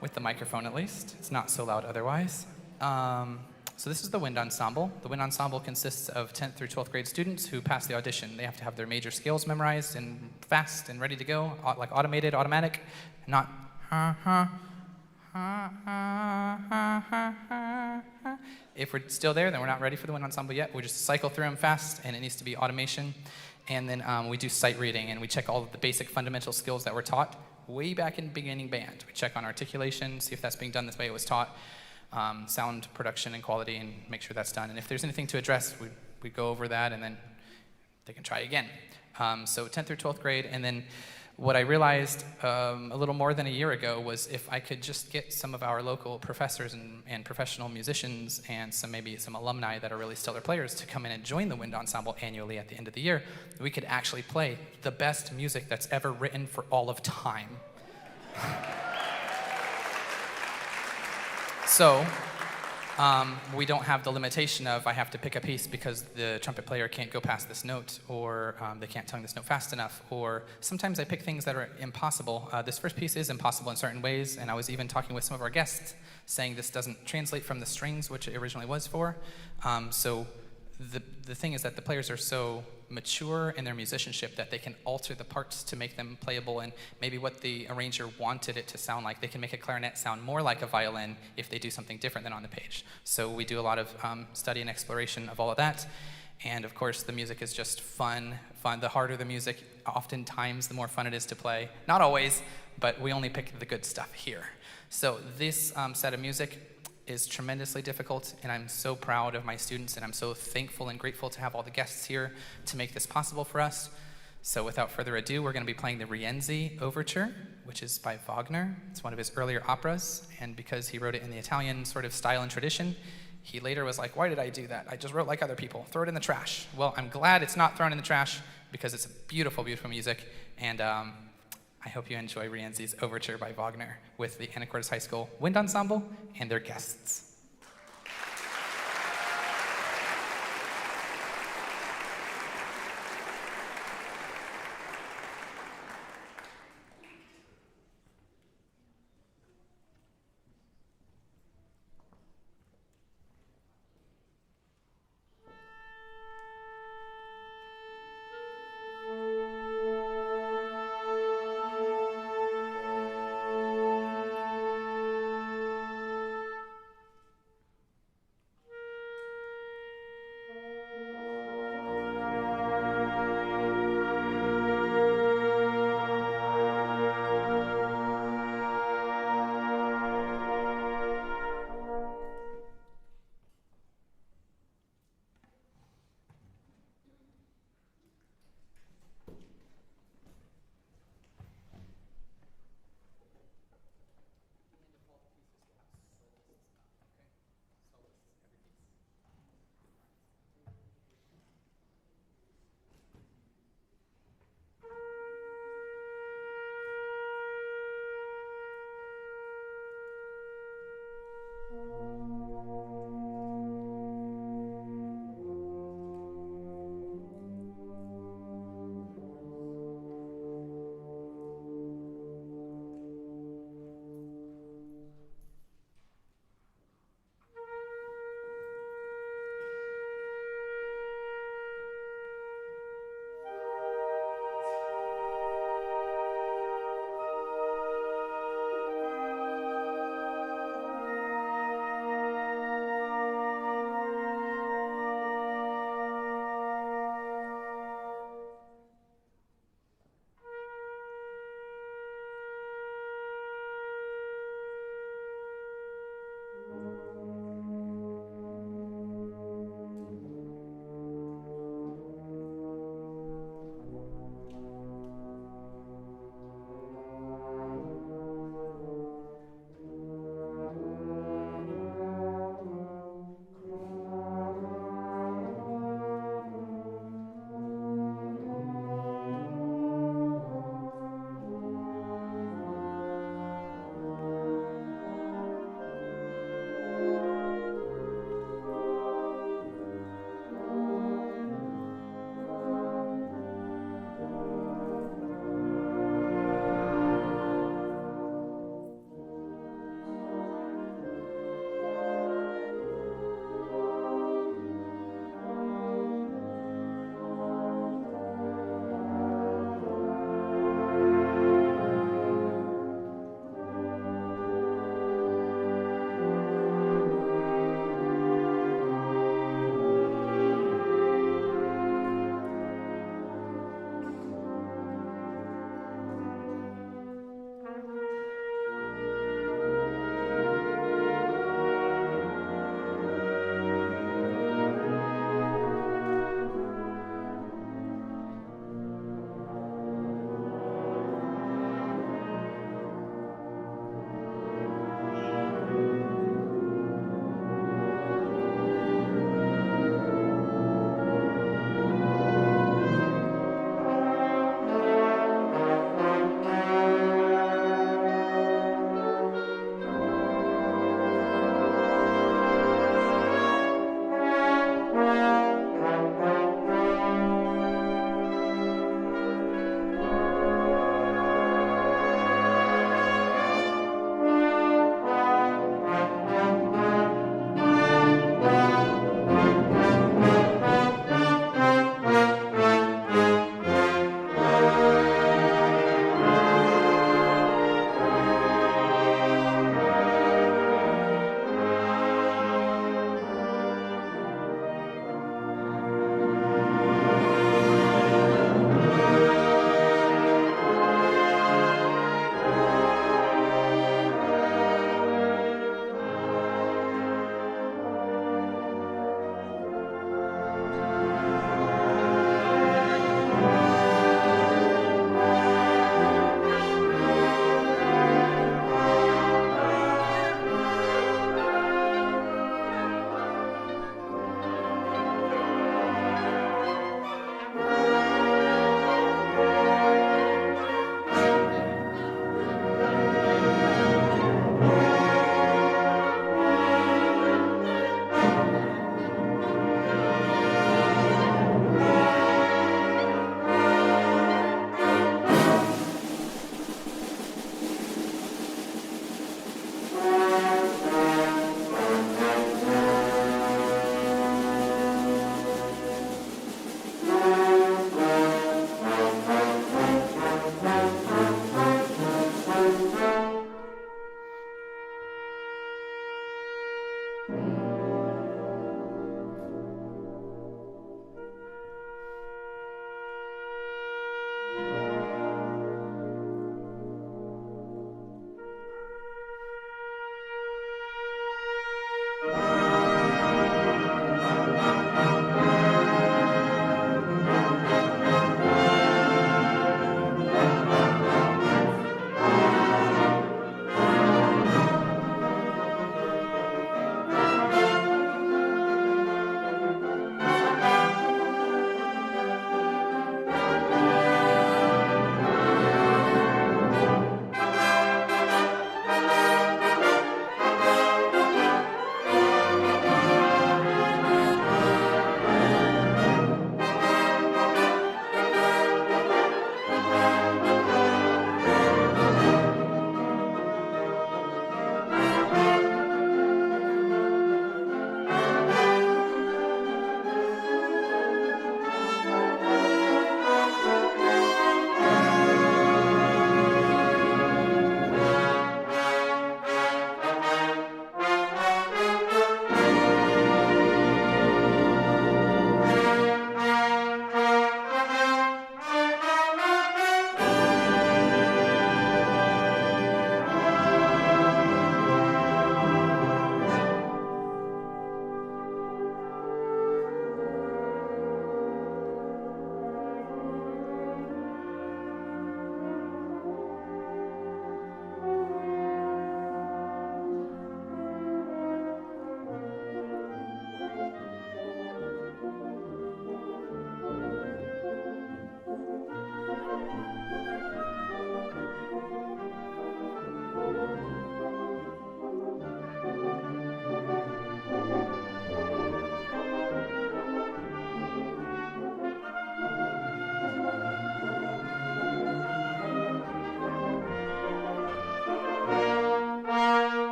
With the microphone at least. It's not so loud otherwise. So this is the wind ensemble. The wind ensemble consists of 10th through 12th grade students who pass the audition. They have to have their major scales memorized and fast and ready to go, like automated, automatic, not If we're still there, then we're not ready for the wind ensemble yet. We just cycle through them fast, and it needs to be automation. And then we do sight reading, and we check all of the basic fundamental skills that were taught way back in beginning band. We check on articulation, see if that's being done this way it was taught, sound production and quality, and make sure that's done. And if there's anything to address, we go over that, and then they can try again. So 10th through 12th grade, and then what I realized a little more than a year ago was if I could just get some of our local professors and professional musicians and maybe some alumni that are really stellar players to come in and join the wind ensemble annually at the end of the year, we could actually play the best music that's ever written for all of time. So we don't have the limitation of I have to pick a piece because the trumpet player can't go past this note, or they can't tongue this note fast enough, or sometimes I pick things that are impossible. This first piece is impossible in certain ways, and I was even talking with some of our guests saying this doesn't translate from the strings, which it originally was for. So the thing is that the players are so mature in their musicianship that they can alter the parts to make them playable, and maybe what the arranger wanted it to sound like. They can make a clarinet sound more like a violin if they do something different than on the page. So we do a lot of study and exploration of all of that. And of course, the music is just fun. The harder the music, oftentimes the more fun it is to play. Not always, but we only pick the good stuff here. So this set of music is tremendously difficult, and I'm so proud of my students, and I'm so thankful and grateful to have all the guests here to make this possible for us. So without further ado, we're going to be playing the Rienzi Overture, which is by Wagner. It's one of his earlier operas, and because he wrote it in the Italian sort of style and tradition, he later was like, why did I do that? I just wrote like other people. Throw it in the trash. Well, I'm glad it's not thrown in the trash because it's beautiful, beautiful music, and I hope you enjoy Rienzi's Overture by Wagner with the Anacortes High School Wind Ensemble and their guests.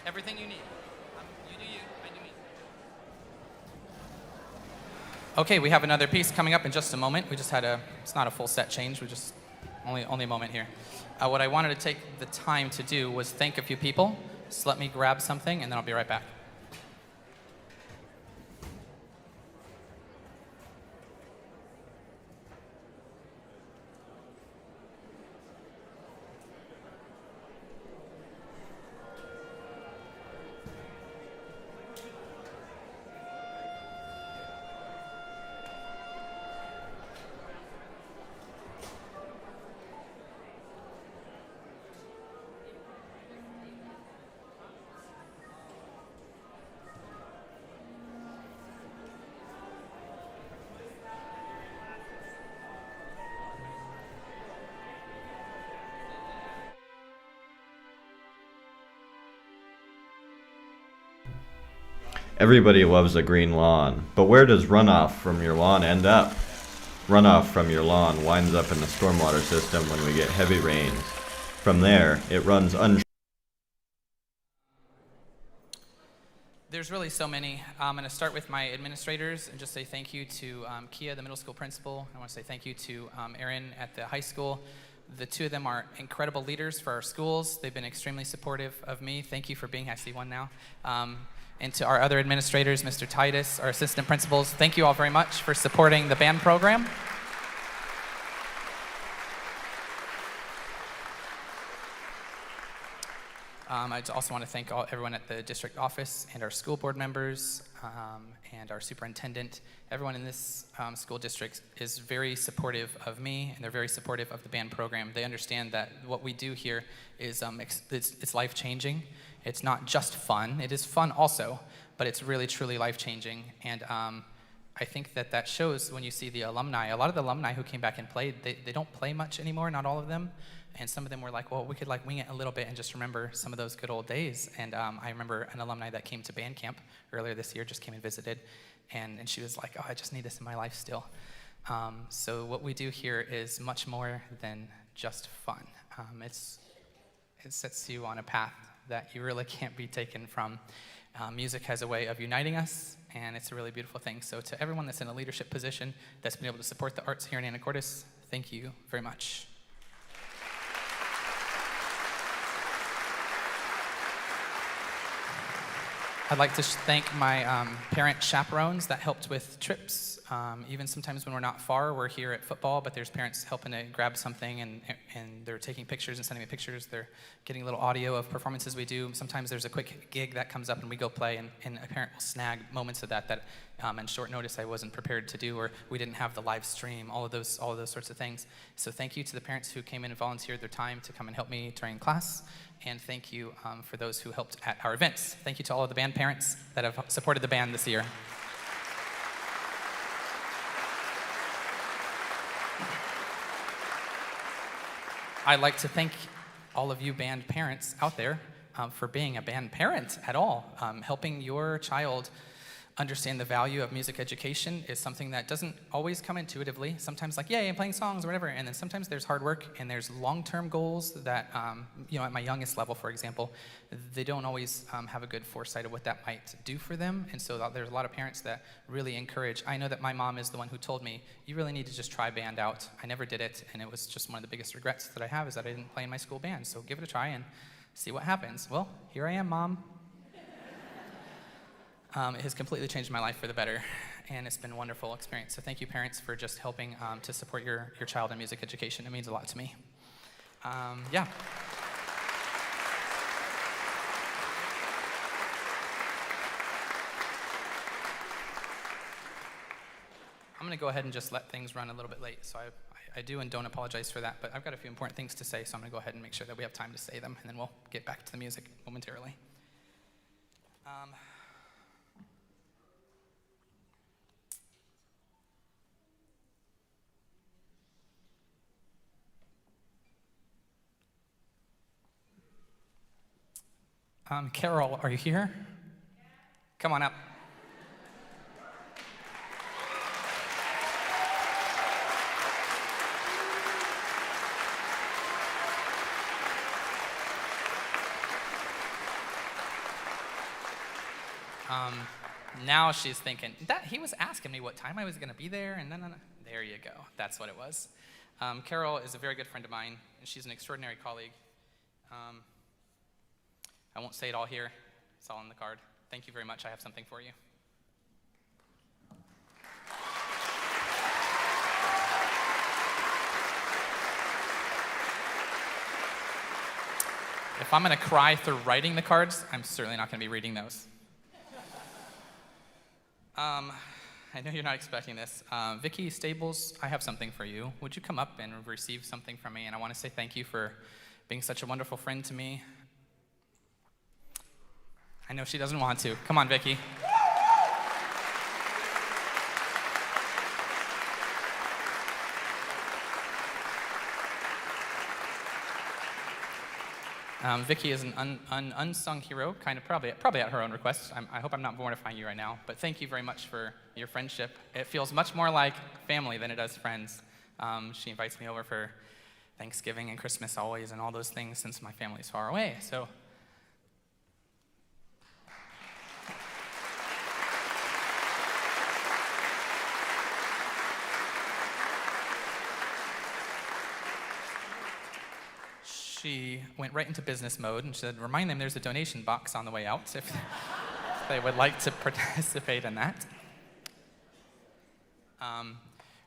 Everything you need. You do you, I do me. Okay, we have another piece coming up in just a moment. We just had it's not a full set change, we just, only a moment here. What I wanted to take the time to do was thank a few people. Just let me grab something and then I'll be right back. Everybody loves a green lawn, but where does runoff from your lawn end up? Runoff from your lawn winds up in the stormwater system when we get heavy rains. From there, it runs There's really so many. I'm going to start with my administrators and just say thank you to Kia, the middle school principal. I want to say thank you to Erin at the high school. The two of them are incredible leaders for our schools. They've been extremely supportive of me. Thank you for being, I see one now. And to our other administrators, Mr. Titus, our assistant principals, thank you all very much for supporting the band program. I also want to thank everyone at the district office and our school board members and our superintendent. Everyone in this school district is very supportive of me, and they're very supportive of the band program. They understand that what we do here is it's life-changing. It's not just fun. It is fun also, but it's really, truly life-changing. And I think that shows when you see the alumni. A lot of the alumni who came back and played, they don't play much anymore, not all of them. And some of them were like, well, we could like wing it a little bit and just remember some of those good old days. And I remember an alumni that came to band camp earlier this year, just came and visited. And she was like, oh, I just need this in my life still. So what we do here is much more than just fun. It sets you on a path that you really can't be taken from. Music has a way of uniting us, and it's a really beautiful thing. So to everyone that's in a leadership position that's been able to support the arts here in Anacortes, thank you very much. I'd like to thank my parent chaperones that helped with trips. Even sometimes when we're not far, we're here at football, but there's parents helping to grab something, and they're taking pictures and sending me pictures. They're getting a little audio of performances we do. Sometimes there's a quick gig that comes up and we go play, and a parent will snag moments of that on short notice I wasn't prepared to do, or we didn't have the live stream, all of those sorts of things. So thank you to the parents who came in and volunteered their time to come and help me during class. And thank you for those who helped at our events. Thank you to all of the band parents that have supported the band this year. I'd like to thank all of you band parents out there for being a band parent at all. Helping your child understand the value of music education is something that doesn't always come intuitively. Sometimes like, yay, I'm playing songs or whatever, and then sometimes there's hard work and there's long-term goals that, at my youngest level, for example, they don't always have a good foresight of what that might do for them, and so there's a lot of parents that really encourage. I know that my mom is the one who told me, you really need to just try band out. I never did it, and it was just one of the biggest regrets that I have is that I didn't play in my school band, so give it a try and see what happens. Well, here I am, Mom. It has completely changed my life for the better, and it's been a wonderful experience. So thank you, parents, for just helping to support your child in music education. It means a lot to me. Yeah. I'm going to go ahead and just let things run a little bit late, so I do and don't apologize for that, but I've got a few important things to say, so I'm going to go ahead and make sure that we have time to say them, and then we'll get back to the music momentarily. Carol, are you here? Come on up. Now she's thinking, that he was asking me what time I was going to be there, and no. There you go. That's what it was. Carol is a very good friend of mine, and she's an extraordinary colleague. I won't say it all here. It's all on the card. Thank you very much. I have something for you. If I'm going to cry through writing the cards, I'm certainly not going to be reading those. I know you're not expecting this. Vicky Stables, I have something for you. Would you come up and receive something from me? And I want to say thank you for being such a wonderful friend to me. I know she doesn't want to. Come on, Vicky. Vicky is an unsung hero, kind of probably at her own request. I hope I'm not mortifying you right now, but thank you very much for your friendship. It feels much more like family than it does friends. She invites me over for Thanksgiving and Christmas always and all those things since my family's far away. So she went right into business mode and she said, remind them there's a donation box on the way out if they would like to participate in that.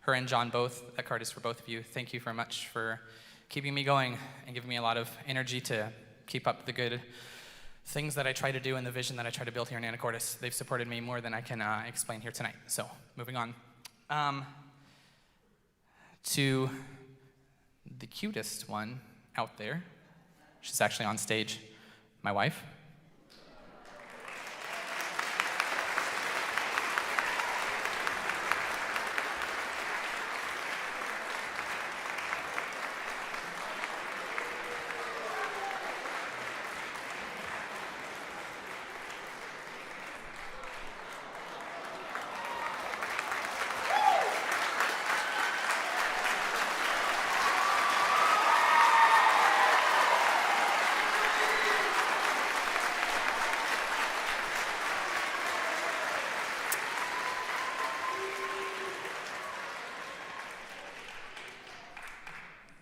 Her and John both, that card is for both of you. Thank you very much for keeping me going and giving me a lot of energy to keep up the good things that I try to do and the vision that I try to build here in Anacortes. They've supported me more than I can explain here tonight. So, moving on. To the cutest one out there. She's actually on stage, my wife.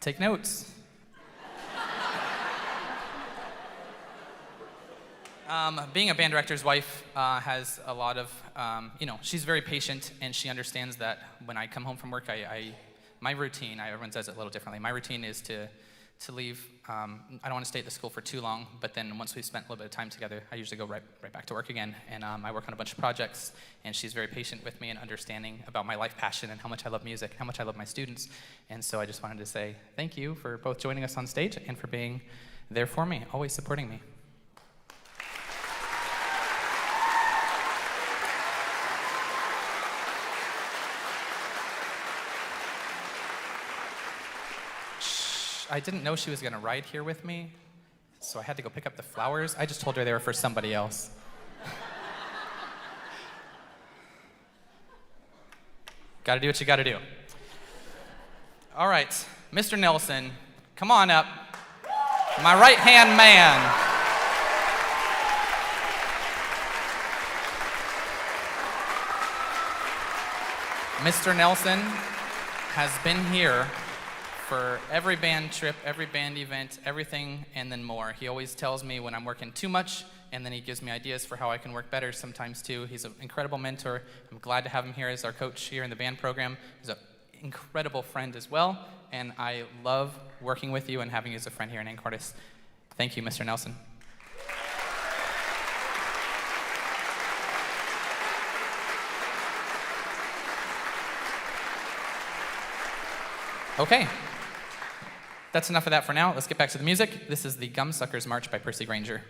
Take notes. Being a band director's wife has a lot of, she's very patient and she understands that when I come home from work, my routine, everyone says it a little differently, my routine is to leave. I don't want to stay at the school for too long, but then once we've spent a little bit of time together, I usually go right back to work again, and I work on a bunch of projects, and she's very patient with me and understanding about my life passion and how much I love music, how much I love my students, and so I just wanted to say thank you for both joining us on stage and for being there for me, always supporting me. I didn't know she was going to ride here with me, so I had to go pick up the flowers. I just told her they were for somebody else. Got to do what you got to do. All right, Mr. Nelson, come on up. My right-hand man. Mr. Nelson has been here for every band trip, every band event, everything, and then more. He always tells me when I'm working too much, and then he gives me ideas for how I can work better sometimes too. He's an incredible mentor. I'm glad to have him here as our coach here in the band program. He's an incredible friend as well, and I love working with you and having you as a friend here in Anacortes. Thank you, Mr. Nelson. Okay. That's enough of that for now. Let's get back to the music. This is the Gumsuckers March by Percy Granger.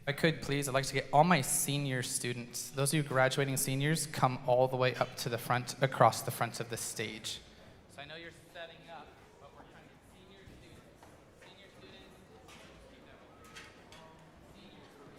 If I could, please, I'd like to get all my senior students, those of you graduating seniors, come all the way up to the front, across the front of the stage. So I know you're setting up, but we're trying to get senior students. Senior students, keep that one. Senior students.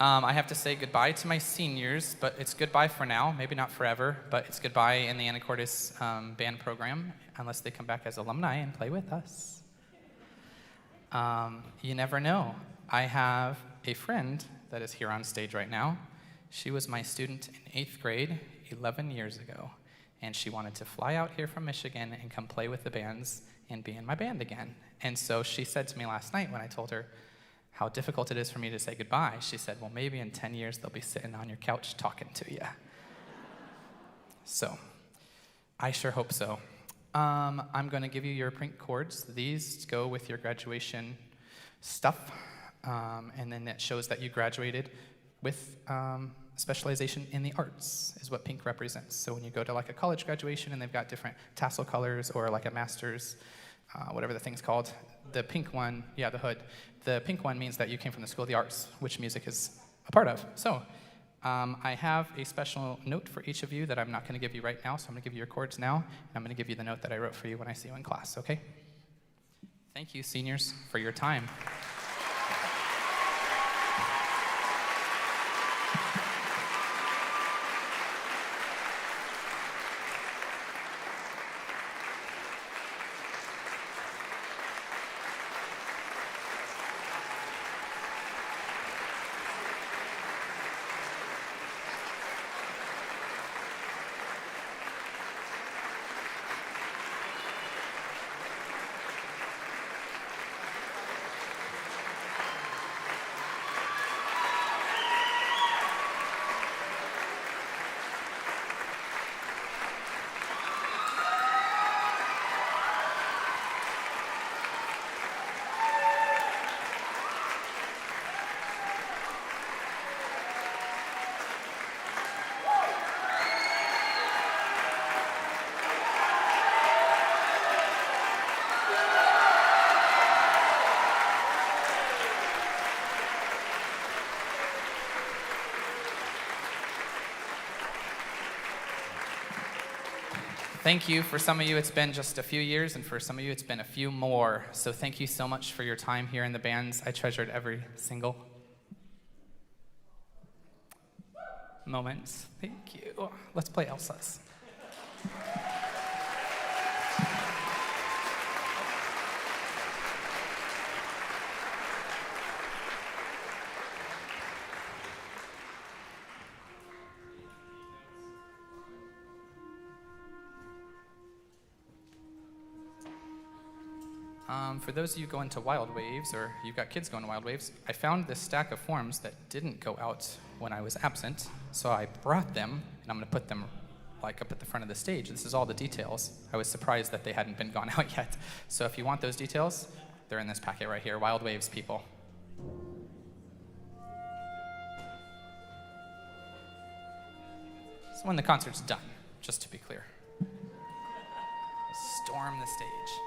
I have to say goodbye to my seniors, but it's goodbye for now. Maybe not forever, but it's goodbye in the Anacortes band program, unless they come back as alumni and play with us. You never know. I have a friend that is here on stage right now. She was my student in 8th grade 11 years ago, and she wanted to fly out here from Michigan and come play with the bands and be in my band again. And so she said to me last night when I told her how difficult it is for me to say goodbye, she said, well, maybe in 10 years they'll be sitting on your couch talking to you. So I sure hope so. I'm going to give you your print cords. These go with your graduation stuff, and then it shows that you graduated with specialization in the arts is what pink represents. So when you go to like a college graduation and they've got different tassel colors, or like a master's, whatever the thing's called, the pink one, yeah, the hood, the pink one means that you came from the School of the Arts, which music is a part of. So I have a special note for each of you that I'm not going to give you right now, so I'm going to give you your cords now, and I'm going to give you the note that I wrote for you when I see you in class, okay? Thank you, seniors, for your time. Thank you. For some of you, it's been just a few years, and for some of you, it's been a few more. So thank you so much for your time here in the bands. I treasured every single moment. Thank you. Let's play Elsa's. For those of you going to Wild Waves, or you've got kids going to Wild Waves, I found this stack of forms that didn't go out when I was absent, so I brought them, and I'm going to put them like up at the front of the stage. This is all the details. I was surprised that they hadn't been gone out yet. So if you want those details, they're in this packet right here. Wild Waves, people. So when the concert's done, just to be clear. Storm the stage.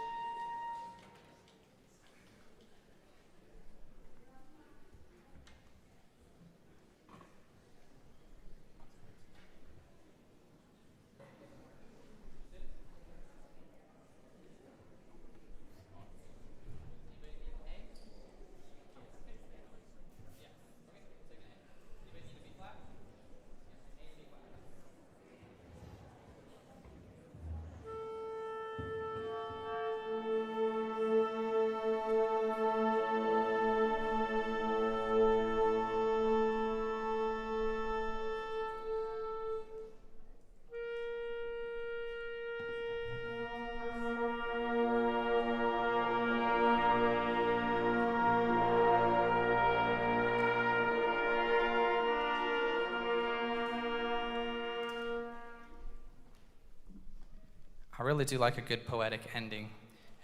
I really do like a good poetic ending.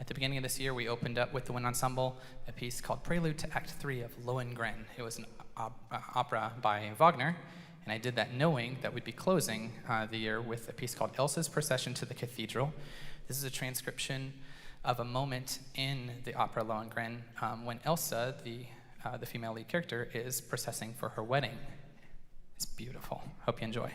At the beginning of this year, we opened up with the wind ensemble, a piece called Prelude to Act 3 of Lohengrin. It was an opera by Wagner, and I did that knowing that we'd be closing the year with a piece called Elsa's Procession to the Cathedral. This is a transcription of a moment in the opera Lohengrin when Elsa, the female lead character, is processing for her wedding. It's beautiful. Hope you enjoy.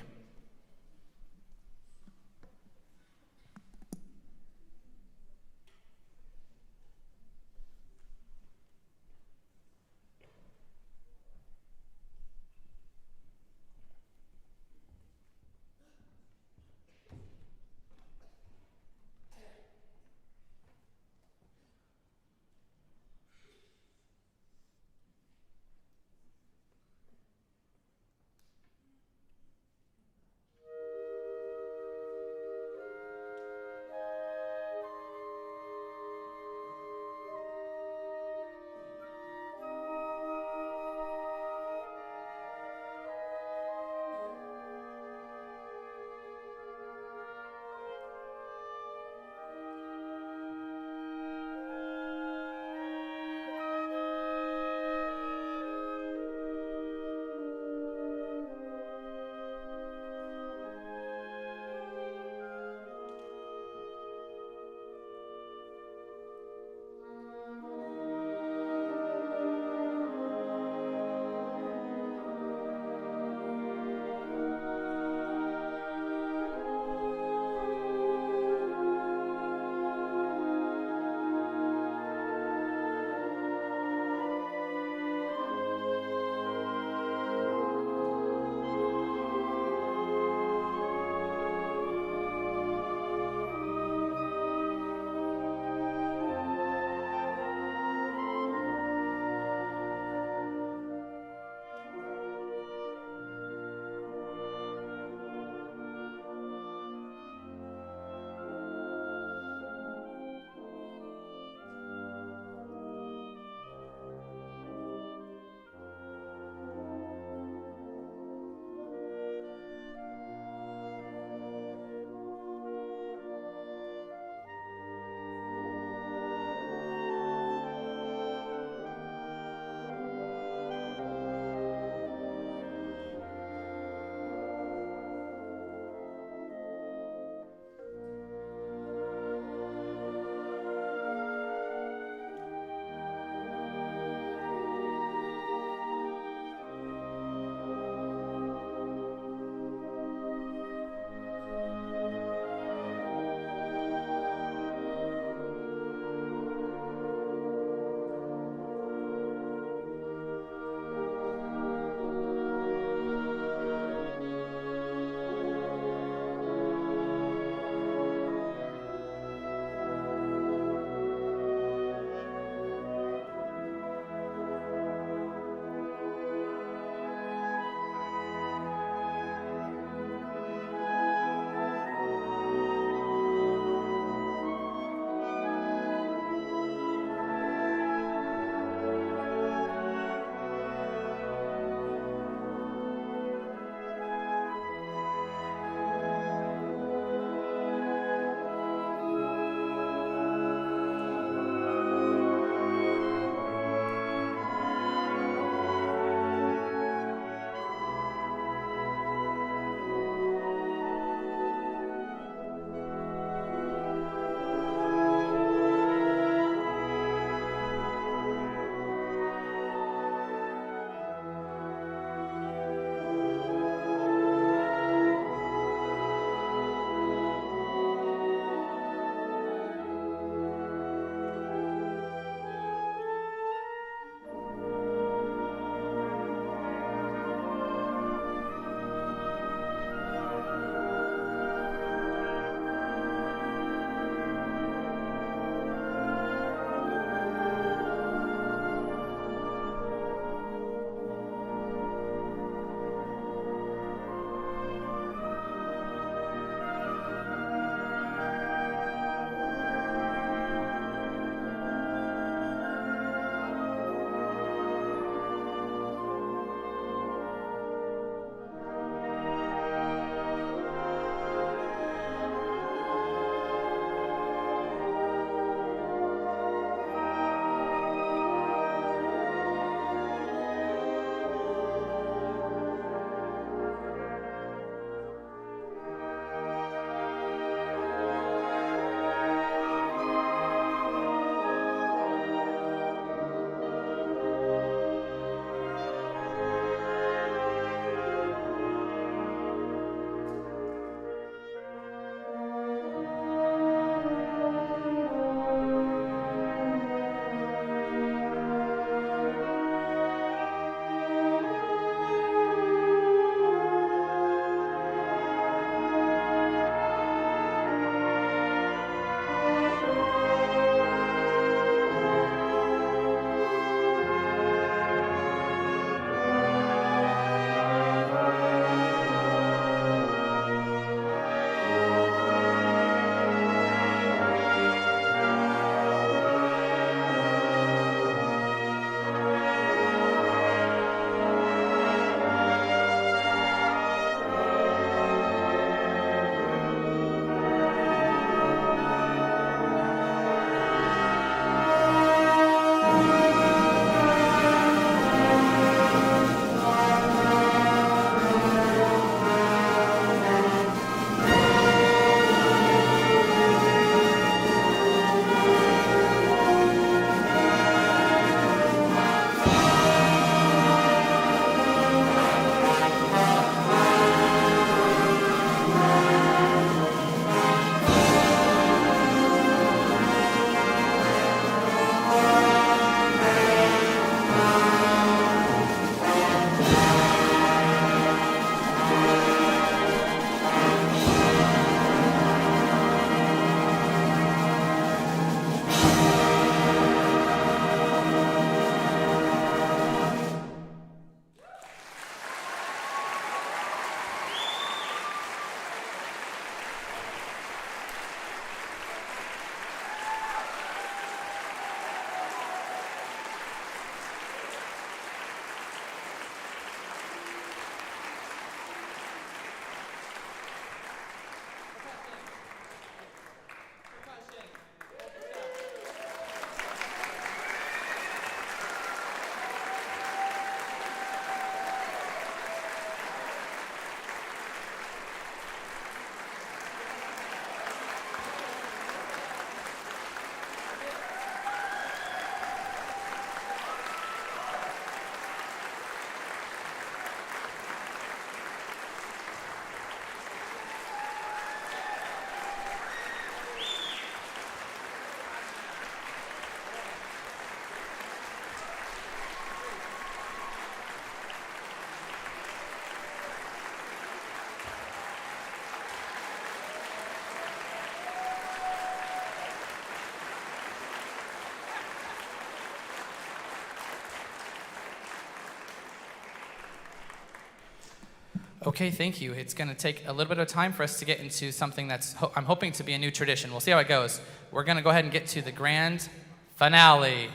Okay, thank you. It's going to take a little bit of time for us to get into something that's, I'm hoping to be a new tradition. We'll see how it goes. We're going to go ahead and get to the grand finale.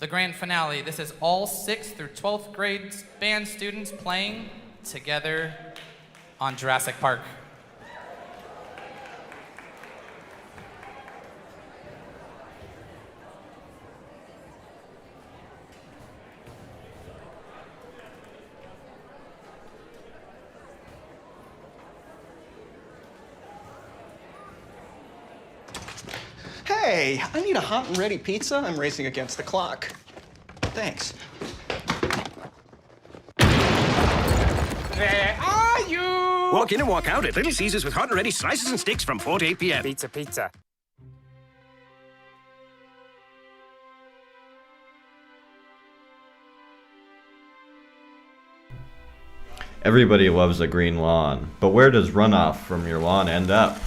The grand finale. This is all 6th through 12th grade band students playing together on Jurassic Park. Hey, I need a hot and ready pizza. I'm racing against the clock. Thanks. Where are you? Walk in and walk out at Little Caesars with hot and ready slices and sticks from 4 to 8 p.m. Pizza, pizza. Everybody loves a green lawn, but where does runoff from your lawn end up?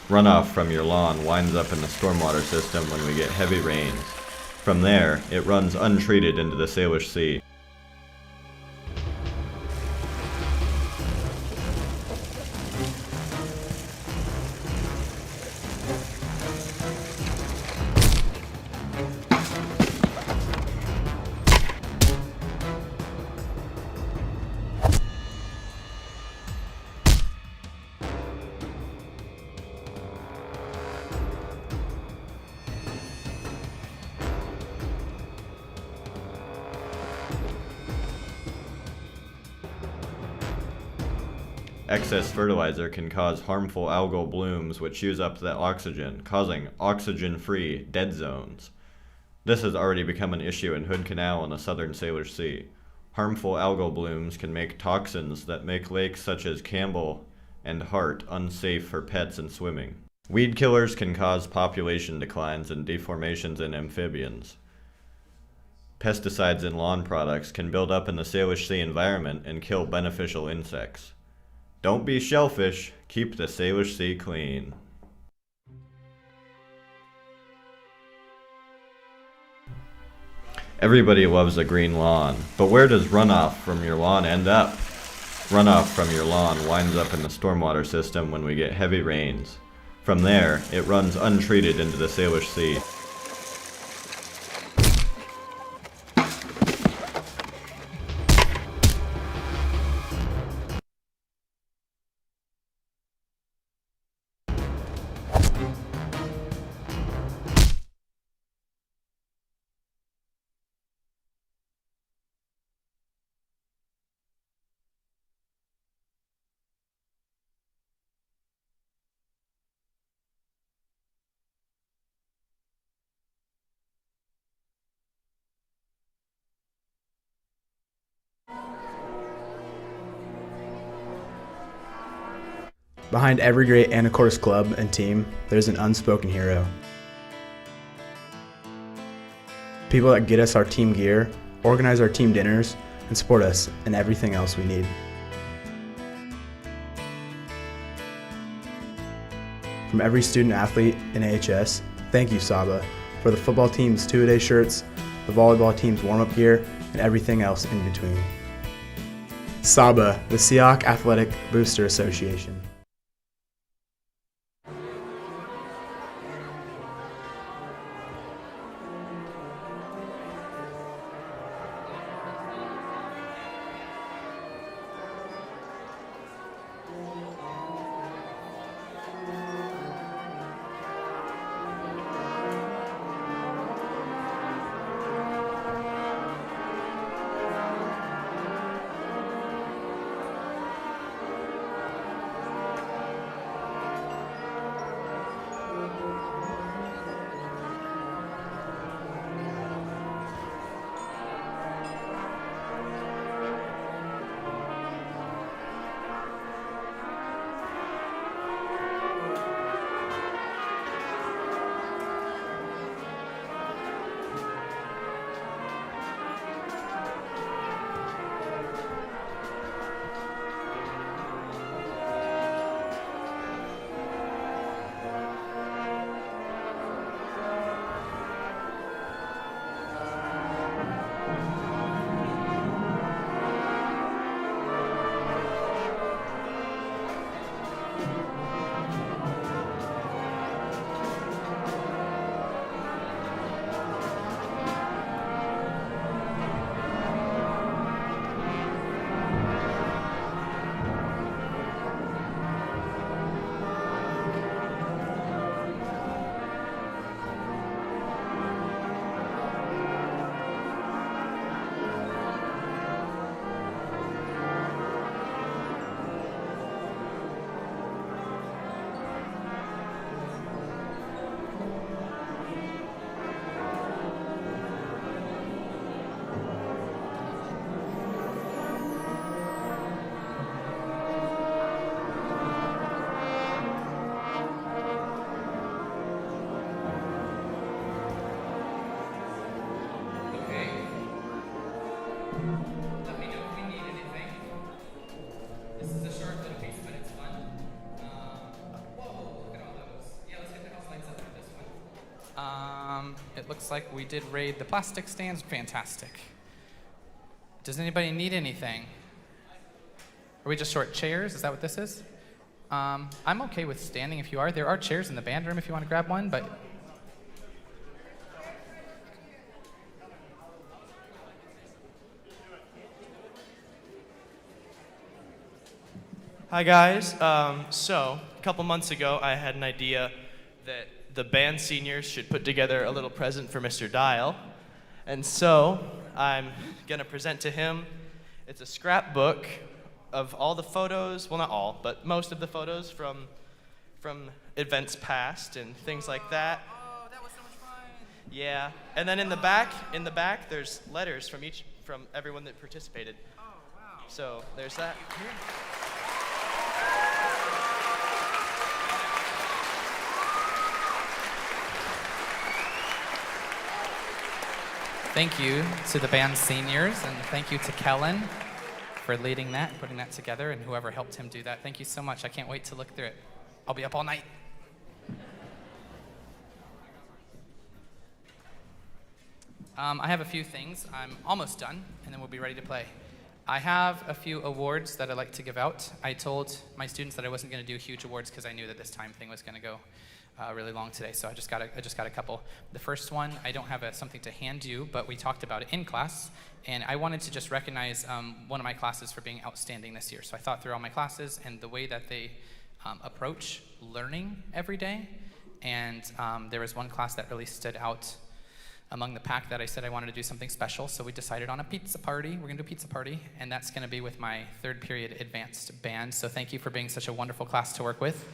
Runoff from your lawn winds up in the stormwater system when we get heavy rains. From there, it runs untreated into the Salish Sea. Excess fertilizer can cause harmful algal blooms which use up the oxygen, causing oxygen-free dead zones. This has already become an issue in Hood Canal and the southern Salish Sea. Harmful algal blooms can make toxins that make lakes such as Campbell and Hart unsafe for pets and swimming. Weed killers can cause population declines and deformations in amphibians. Pesticides in lawn products can build up in the Salish Sea environment and kill beneficial insects. Don't be shellfish, keep the Salish Sea clean. Everybody loves a green lawn, but where does runoff from your lawn end up? Runoff from your lawn winds up in the stormwater system when we get heavy rains. From there, it runs untreated into the Salish Sea. Behind every great Anacortes club and team, there's an unspoken hero. People that get us our team gear, organize our team dinners, and support us in everything else we need. From every student athlete in AHS, thank you, Saba, for the football team's two-a-day shirts, the volleyball team's warm-up gear, and everything else in between. Saba, the Seahawk Athletic Booster Association. It looks like we did raid the plastic stands. Fantastic. Does anybody need anything? Are we just short chairs? Is that what this is? I'm okay with standing if you are. There are chairs in the band room if you want to grab one, but... Hi guys. So a couple months ago, I had an idea that the band seniors should put together a little present for Mr. Dial, and so I'm gonna present to him. It's a scrapbook of all the photos. Well, not all, but most of the photos from events past and things like that. Oh, that was so much fun. Yeah, and then in the back, there's letters from everyone that participated. Oh, wow. So there's that. Thank you to the band seniors, and thank you to Kellen for leading that, putting that together, and whoever helped him do that. Thank you so much. I can't wait to look through it. I'll be up all night. I have a few things. I'm almost done, and then we'll be ready to play. I have a few awards that I'd like to give out. I told my students that I wasn't going to do huge awards because I knew that this time thing was going to go really long today, so I just got a couple. The first one, I don't have something to hand you, but we talked about it in class, and I wanted to just recognize one of my classes for being outstanding this year. So I thought through all my classes and the way that they approach learning every day, and there was one class that really stood out among the pack that I said I wanted to do something special, so we decided on a pizza party. We're going to do a pizza party, and that's going to be with my third period advanced band, so thank you for being such a wonderful class to work with.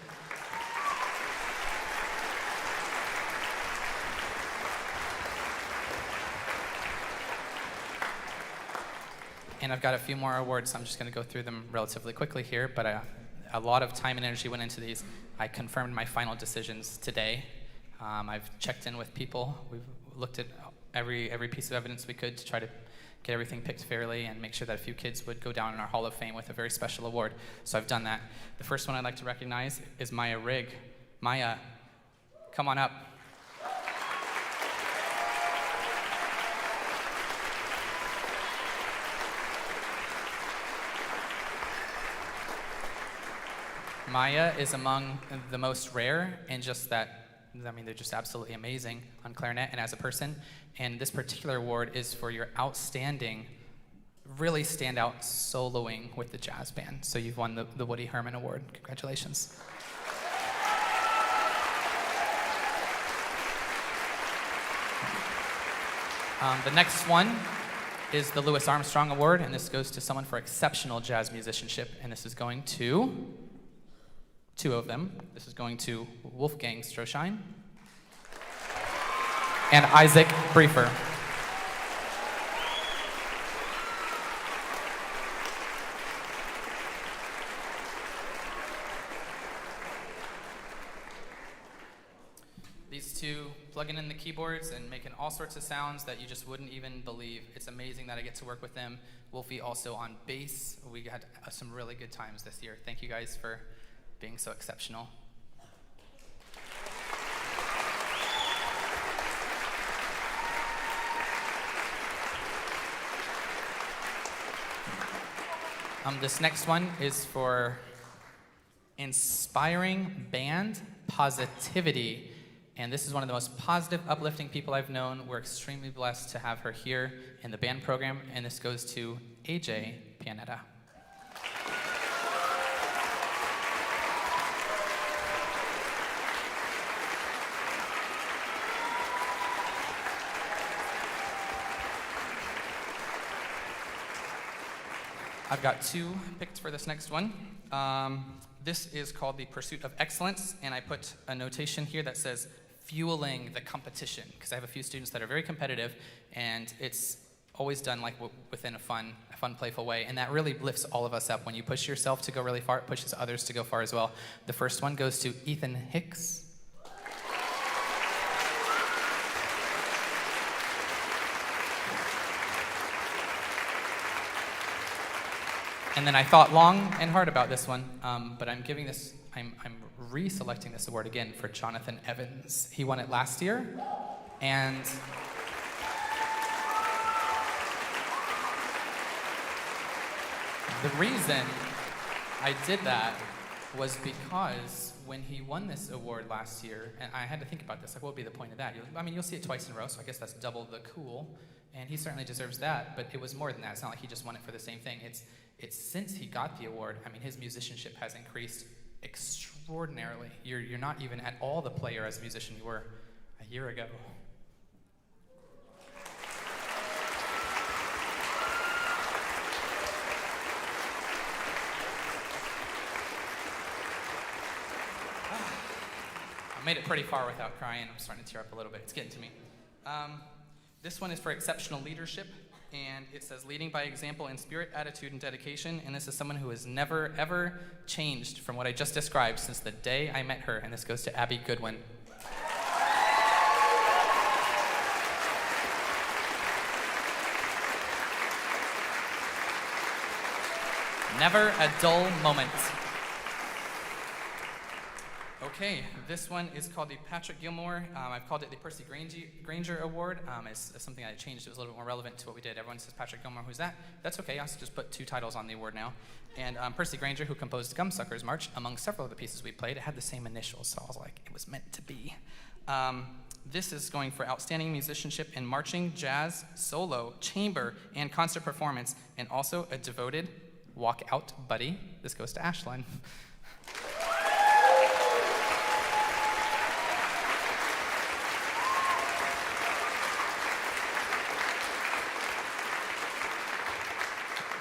And I've got a few more awards, so I'm just going to go through them relatively quickly here, but a lot of time and energy went into these. I confirmed my final decisions today. I've checked in with people. We've looked at every piece of evidence we could to try to get everything picked fairly and make sure that a few kids would go down in our Hall of Fame with a very special award. So I've done that. The first one I'd like to recognize is Maya Rigg. Maya, come on up. Maya is among the most rare in just that, I mean, they're just absolutely amazing on clarinet and as a person. And this particular award is for your outstanding, really standout soloing with the jazz band. So you've won the Woody Herman Award. Congratulations. The next one is the Louis Armstrong Award, and this goes to someone for exceptional jazz musicianship, and this is going to two of them. This is going to Wolfgang Stroschein and Isaac Briefer. These two plugging in the keyboards and making all sorts of sounds that you just wouldn't even believe. It's amazing that I get to work with them. Wolfie also on bass. We had some really good times this year. Thank you guys for being so exceptional. This next one is for inspiring band positivity. And this is one of the most positive, uplifting people I've known. We're extremely blessed to have her here in the band program, and this goes to AJ Pianetta. I've got two picked for this next one. This is called the Pursuit of Excellence, and I put a notation here that says fueling the competition, because I have a few students that are very competitive, and it's always done like within a fun, playful way, and that really lifts all of us up. When you push yourself to go really far, it pushes others to go far as well. The first one goes to Ethan Hicks. And then I thought long and hard about this one, but I'm reselecting this award again for Jonathan Evans. He won it last year, And the reason I did that was because when he won this award last year, and I had to think about this, like what would be the point of that? You'll see it twice in a row, so I guess that's double the cool, and he certainly deserves that, but it was more than that. It's not like he just won it for the same thing. It's since he got the award, his musicianship has increased extraordinarily. You're not even at all the player as a musician you were a year ago. I made it pretty far without crying. I'm starting to tear up a little bit. It's getting to me. This one is for exceptional leadership, and it says leading by example in spirit, attitude, and dedication. And this is someone who has never, ever changed from what I just described since the day I met her. And this goes to Abby Goodwin. Never a dull moment. Okay, this one is called the Patrick Gilmore. I've called it the Percy Granger Award. It's something I changed. It was a little bit more relevant to what we did. Everyone says Patrick Gilmore, who's that? That's okay, I'll just put 2 titles on the award now. And Percy Granger, who composed Gumsuckers March, among several of the pieces we played, it had the same initials, so I was like, it was meant to be. This is going for outstanding musicianship in marching, jazz, solo, chamber, and concert performance, and also a devoted walkout buddy. This goes to Ashlyn.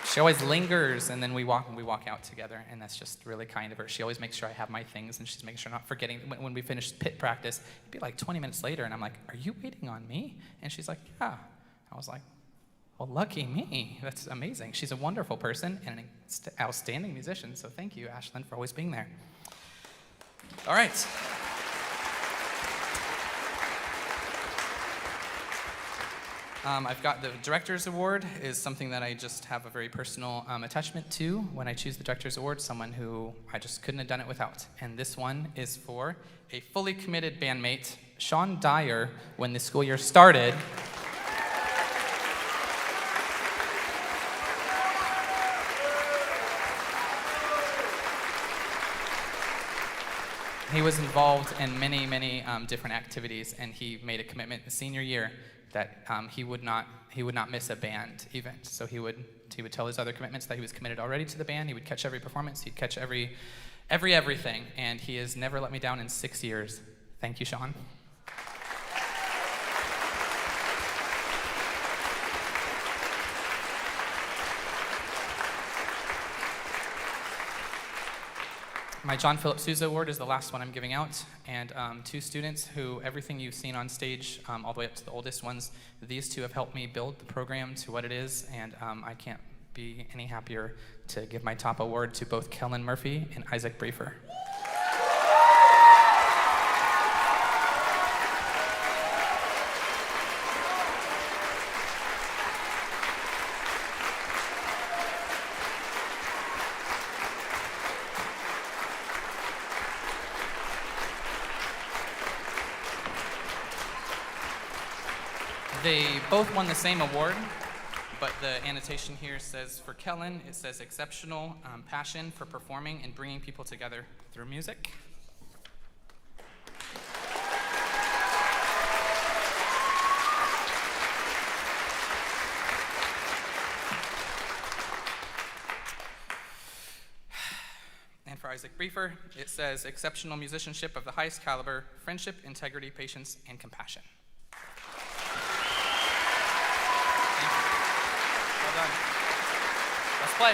She always lingers, and then we walk out together, and that's just really kind of her. She always makes sure I have my things, and she's making sure I'm not forgetting. When we finish pit practice, it'd be like 20 minutes later, and I'm like, "Are you waiting on me?" And she's like, "Yeah." I was like, "Well, lucky me. That's amazing." She's a wonderful person and an outstanding musician, so thank you, Ashlyn, for always being there. All right. I've got the Director's Award is something that I just have a very personal attachment to. When I choose the Director's Award, someone who I just couldn't have done it without. And this one is for a fully committed bandmate, Sean Dyer, when the school year started. He was involved in many, many different activities, and he made a commitment the senior year that he would not miss a band event. So he would tell his other commitments that he was committed already to the band. He would catch every performance. He'd catch everything, and he has never let me down in 6 years. Thank you, Sean. My John Philip Sousa Award is the last one I'm giving out, and 2 students who everything you've seen on stage, all the way up to the oldest ones, these 2 have helped me build the program to what it is, and I can't be any happier to give my top award to both Kellen Murphy and Isaac Briefer. They both won the same award, but the annotation here says for Kellen, it says exceptional passion for performing and bringing people together through music. And for Isaac Briefer, it says exceptional musicianship of the highest caliber, friendship, integrity, patience, and compassion. Well done. Let's play.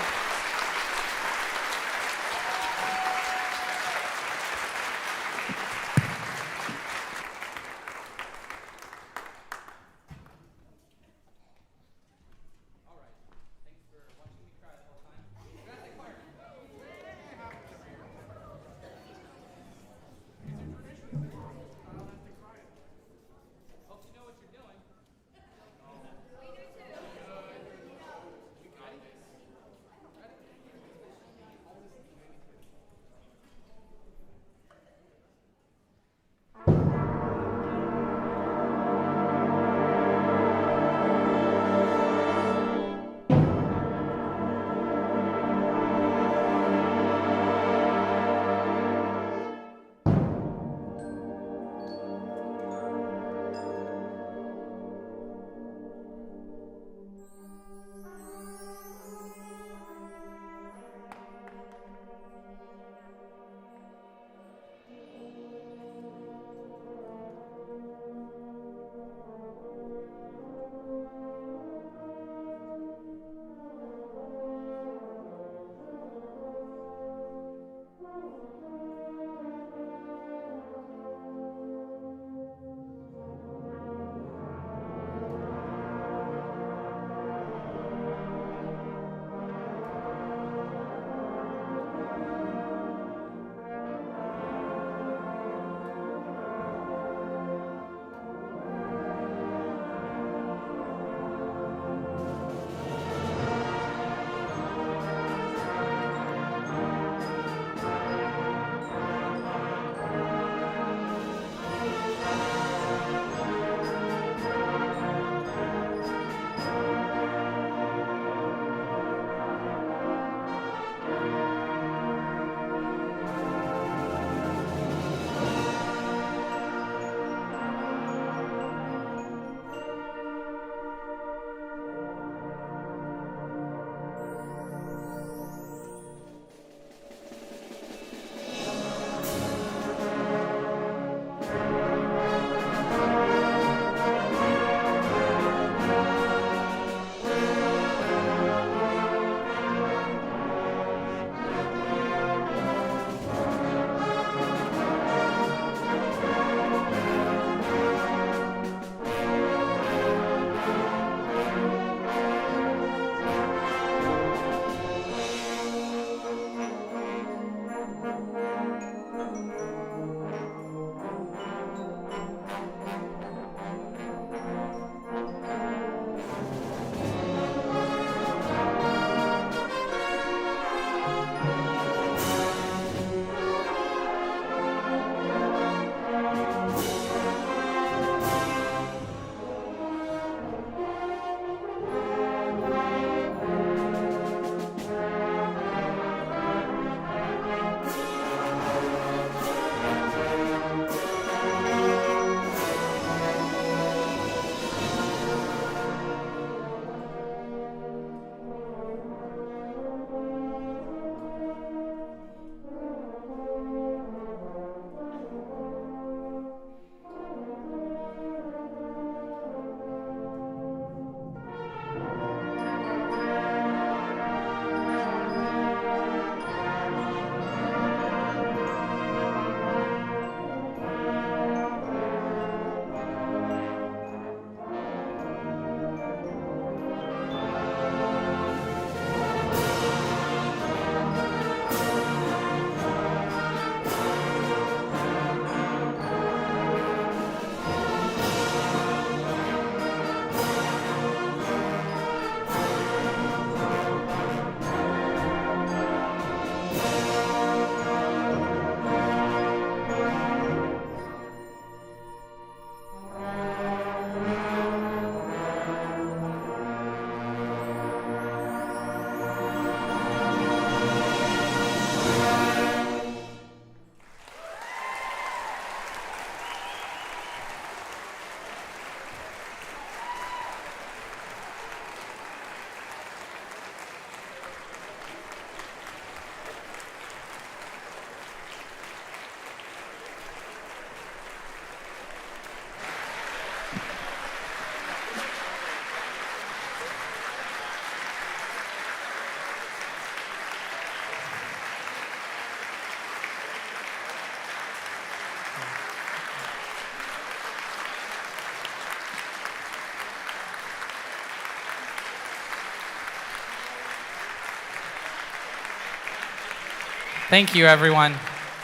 Thank you, everyone.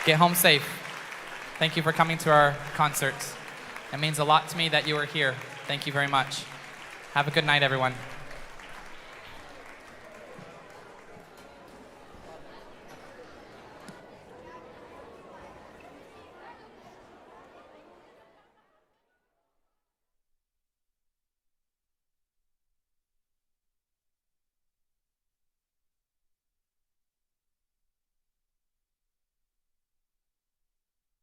Get home safe. Thank you for coming to our concerts. It means a lot to me that you are here. Thank you very much. Have a good night, everyone.